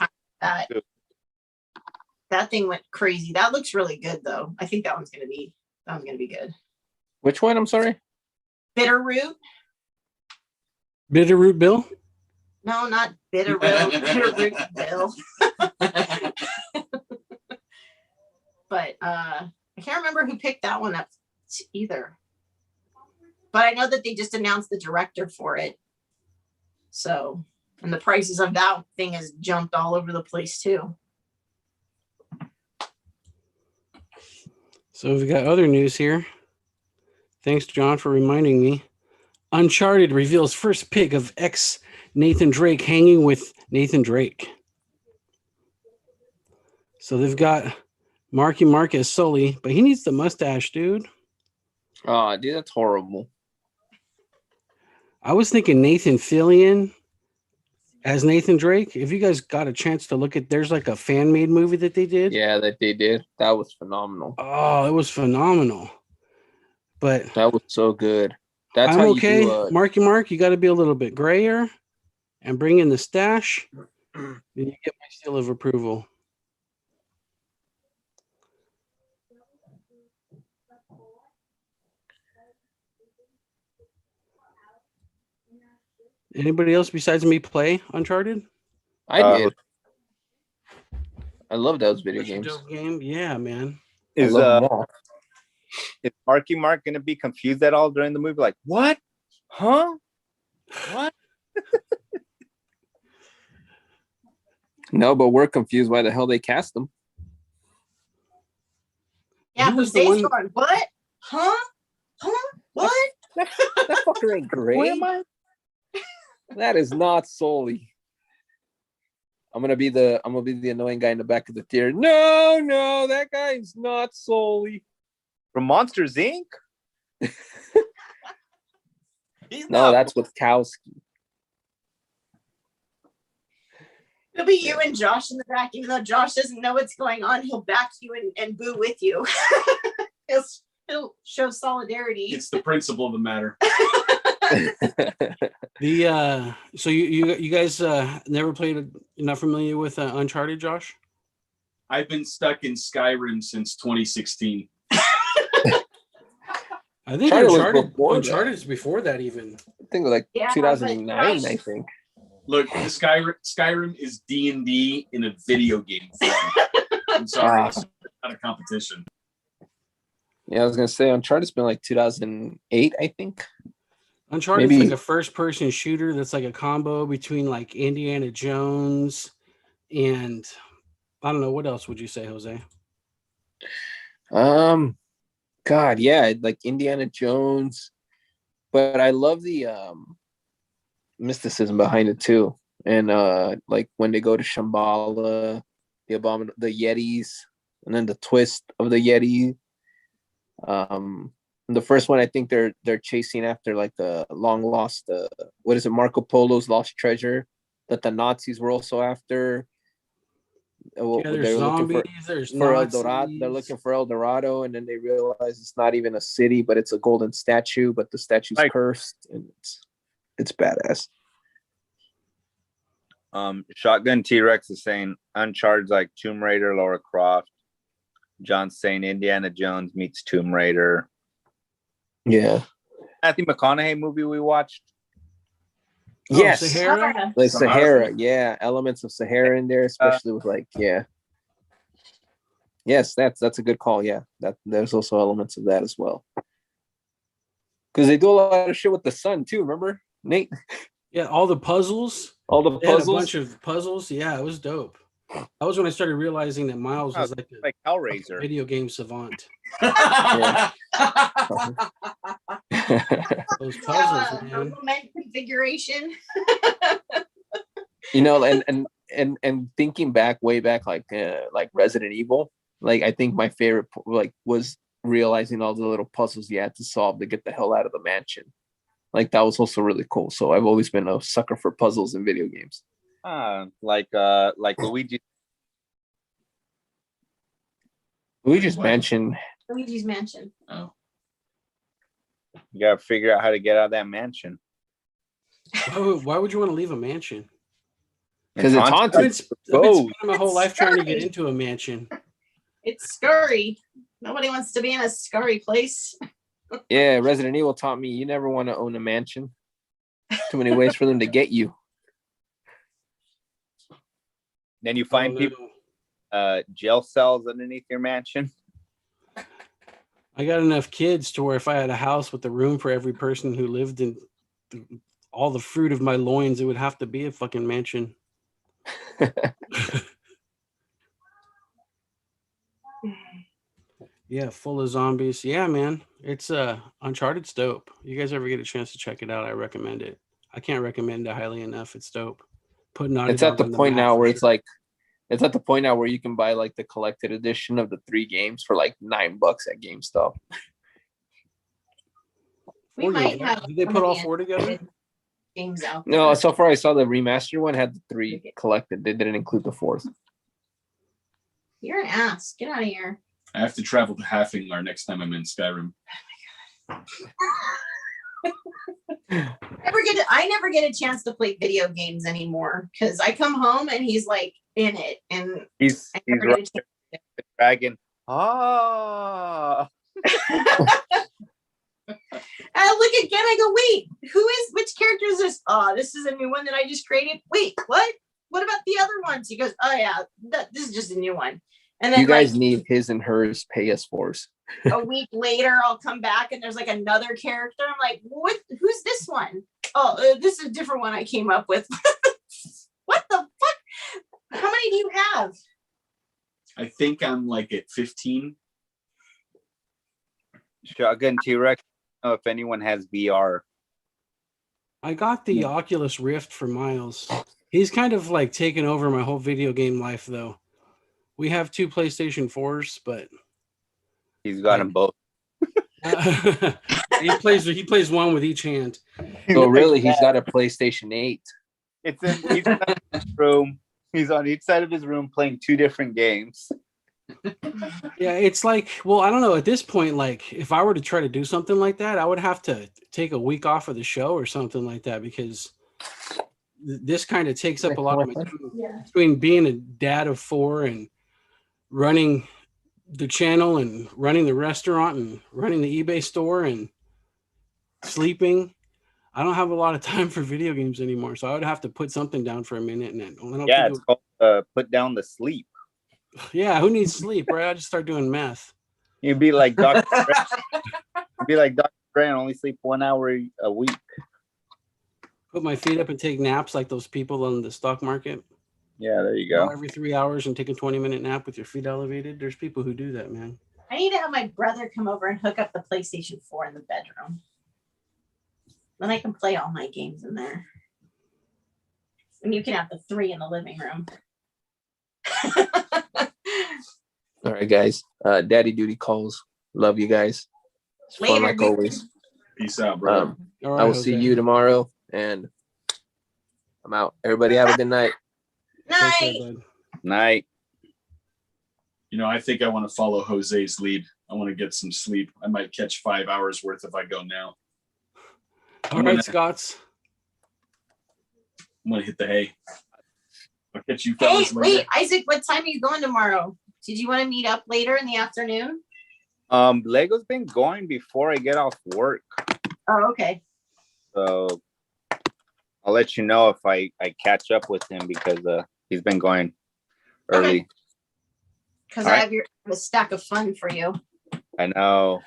that thing went crazy. That looks really good though. I think that one's gonna be good. Which one? I'm sorry. Bitterroot. Bitterroot Bill? No, not Bitterroot. Bitterroot Bill. But I can't remember who picked that one up either. But I know that they just announced the director for it. So, and the prices of that thing has jumped all over the place too. So we've got other news here. Thanks, John, for reminding me. Uncharted reveals first pic of ex Nathan Drake hanging with Nathan Drake. So they've got Marky Mark as Sully, but he needs the mustache, dude. Oh, dude, that's horrible. I was thinking Nathan Fillion as Nathan Drake. If you guys got a chance to look at, there's like a fan-made movie that they did. Yeah, that they did. That was phenomenal. Oh, it was phenomenal. But that was so good. That's I'm how okay. You do, Marky Mark, you got to be a little bit grayer and bring in the stash. Then you get my seal of approval. Anybody else besides me play Uncharted? I did. I love those video games. Dope game, yeah, man. Is Marky Mark gonna be confused at all during the movie? Like, what? Huh? What? No, but we're confused why the hell they cast them. Yeah, Jose's going, what? Huh? What? That fucker ain't great. Where am I? That is not Sully. I'm gonna be the annoying guy in the back of the theater. No, that guy's not Sully. From Monsters Inc. No, that's Witkowski. It'll be you and Josh in the back, even though Josh doesn't know what's going on. He'll back you and boo with you. he'll show solidarity. It's the principle of the matter. So you guys never played? You're not familiar with Uncharted, Josh? I've been stuck in Skyrim since 2016. I think Uncharted is before that even. I think like 2009. I think. Look, the Skyrim is D&D in a video game form. I'm sorry, it's not a competition. Yeah, I was gonna say Uncharted's been like 2008, I think. Uncharted is like a first-person shooter that's like a combo between like Indiana Jones and I don't know, what else would you say, Jose? God, yeah, like Indiana Jones, but I love the mysticism behind it too. And like when they go to Shambhala, the Yetis, and then the twist of the Yeti. The first one, I think they're chasing after like the long lost what is it, Marco Polo's lost treasure that the Nazis were also after. Yeah, They there's were looking zombies, there's for El Nazis. Dorado. They're looking for El Dorado, and then they realize it's not even a city, but it's a golden statue. But the statue's Like- cursed, and it's badass. Shotgun T-Rex is saying Uncharted like Tomb Raider, Lara Croft. John's saying Indiana Jones meets Tomb Raider. Yeah. Matthew McConaughey movie we watched. Oh, Yes. Sahara? Like Sahara. Sahara, yeah, elements of Sahara in there, especially with like, yeah. Yes, that's a good call. Yeah, that there's also elements of that as well. Because they do a lot of shit with the sun too. Remember, Nate? Yeah, all the puzzles. All the They had a puzzles. bunch of puzzles. Yeah, it was dope. That was when I started realizing that Miles was like a Like Hellraiser. video game savant. Yeah. Those puzzles, man. Element configuration. You know, and thinking back, way back, like Resident Evil. Like I think my favorite was realizing all the little puzzles you had to solve to get the hell out of the mansion. Like that was also really cool. So I've always been a sucker for puzzles in video games. Like Luigi. Luigi's What? Mansion. Luigi's Mansion. Oh, You gotta figure out how to get out of that mansion. Why would you want to leave a mansion? Because it's I've haunted. been, I've been Oh. spending my whole life trying to get Scary. into a mansion. It's scurry. Nobody wants to be in a scurry place. Yeah, Resident Evil taught me you never want to own a mansion. Too many ways for them to get you. Then you Oh, find no. people jail cells underneath your mansion. I got enough kids to where if I had a house with a room for every person who lived in all the fruit of my loins, it would have to be a fucking mansion. Yeah, full of zombies. Yeah, man. It's Uncharted's dope. You guys ever get a chance to check it out, I recommend it. I can't recommend it highly enough. It's dope. Put Naughty It's at Dog the on point map now for where it's sure. like, it's at the point now where you can buy like the collected edition of the 3 games for like $9 at GameStop. We 4 might games. have. Did they some put of all the 4 together? games out. No, there. so far I saw the remastered one had the 3 collected. They didn't include the 4th. You're an ass. Get out of here. I have to travel to Hafinglar next time I'm in Skyrim. I never get a chance to play video games anymore because I come home and he's like in it, and He's I never right get a there, the dragon. Ah, I look again. I go, wait, which character is this? Oh, this is a new one that I just created. Wait, what? What about the other ones? He goes, oh yeah, this is just a new one. And then You guys like need his and hers PS4s. a week later, I'll come back and there's like another character. I'm like, what? Who's this one? Oh, this is a different one I came up with. What the fuck? How many do you have? I think I'm like at 15. Shotgun T-Rex. I don't know if anyone has VR. I got the Oculus Rift for Miles. He's kind of like taken over my whole video game life, though. We have 2 PlayStation 4s, but He's got them both. he plays one with each hand. So really, he's got a PlayStation 8. It's in each side of his room. He's on each side of his room playing 2 different games. Yeah, it's like, well, I don't know. At this point, like, if I were to try to do something like that, I would have to take a week off of the show or something like that because this kind of takes up a lot of my time Yeah. between being a dad of 4 and running the channel and running the restaurant and running the eBay store and sleeping. I don't have a lot of time for video games anymore, so I would have to put something down for a minute and then I don't Yeah, think it's called Put Down the Sleep. yeah, who needs sleep, right? I just start doing meth. You'd be like Dr. Dre. You'd be like Dr. Dre and only sleep 1 hour a week. Put my feet up and take naps like those people on the stock market. Yeah, there you Go go. every 3 hours and take a 20-minute nap with your feet elevated. There's people who do that, man. I need to have my brother come over and hook up the PlayStation 4 in the bedroom. Then I can play all my games in there. And you can have the 3 in the living room. All right, guys. Daddy duty calls. Love you guys. It's fun Later, like dude. always. Peace out, brother. All I right, will see Jose. you tomorrow, and I'm out. Everybody have a good night. Take care, Night. bud. Night. You know, I think I want to follow Jose's lead. I want to get some sleep. I might catch 5 hours worth if I go now. All right, Scots. I'm gonna hit the hay. I'll catch you Hey, fellas later. wait, Isaac, what time are you going tomorrow? Did you want to meet up later in the afternoon? Lego's been going before I get off work, Oh, okay. so I'll let you know if I catch up with him because he's been going early. Because All I right. have a stack of fun for you. I know.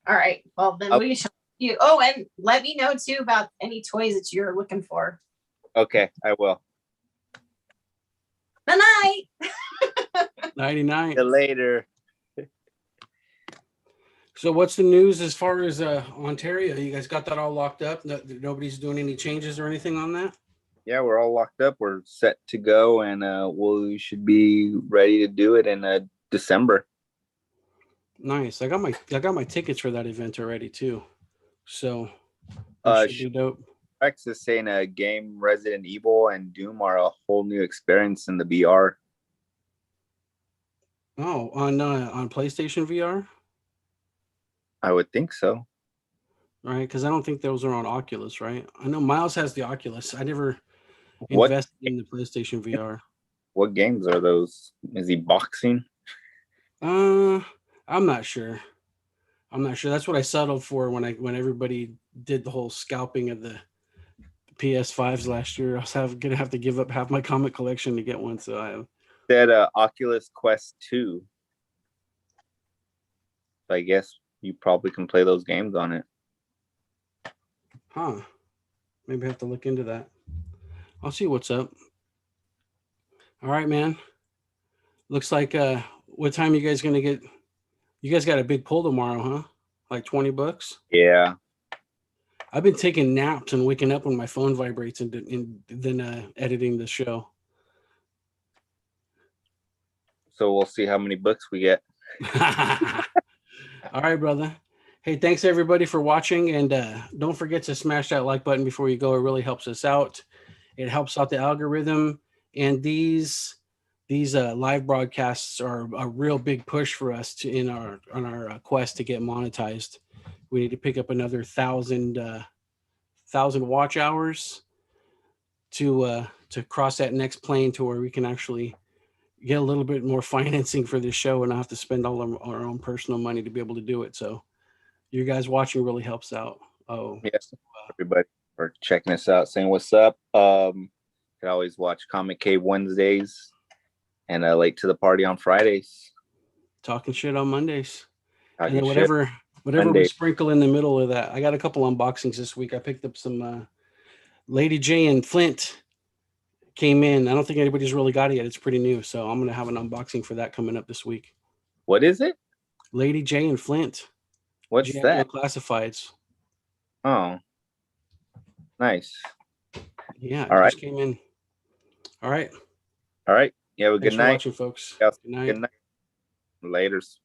All right. Well, then we shall you. Oh, and let me know too about any toys that you're looking for. Okay, I will. Good night. 99. See you later. So what's the news as far as Ontario? You guys got that all locked up? Nobody's doing any changes or anything on that? Yeah, we're all locked up. We're set to go, and we should be ready to do it in December. Nice. I got my tickets for that event already too. So that should be dope. Rex is saying a game Resident Evil and Doom are a whole new experience in the VR. Oh, on PlayStation VR? I would think so. Right, because I don't think those are on Oculus, right? I know Miles has the Oculus. I never What invested in the PlayStation VR. what games are those? Is he boxing? I'm not sure. That's what I settled for when everybody did the whole scalping of the PS5s last year. I was gonna have to give up half my comic collection to get one. So Said Oculus Quest 2. I guess you probably can play those games on it. Maybe I have to look into that. I'll see what's up. All right, man. Looks like what time you guys gonna get? You guys got a big pull tomorrow, huh? Like $20? Yeah. I've been taking naps and waking up when my phone vibrates and then editing the show. So we'll see how many books we get. All right, brother. Hey, thanks everybody for watching, and don't forget to smash that like button before you go. It really helps us out. It helps out the algorithm, and these live broadcasts are a real big push for us on our quest to get monetized. We need to pick up another 1,000 watch hours to cross that next plane to where we can actually get a little bit more financing for this show and not have to spend all of our own personal money to be able to do it. So you guys watching really helps out. Oh, Yes, everybody for checking us out, saying what's up. You can always watch Comic Cave Wednesdays and Late to the Party on Fridays. talking shit on Mondays. Talking And then shit. whatever we Monday. sprinkle in the middle of that. I got a couple unboxings this week. I picked up some Lady J and Flint came in. I don't think anybody's really got it yet. It's pretty new. So I'm going to have an unboxing for that coming up this week. What is it? Lady J and Flint. What's GI that? Classifieds. Oh, nice. Yeah, All it right. just came in. All right. All right. You have a Thanks good for night. watching, folks. Yes, Good night. Good night. Laters.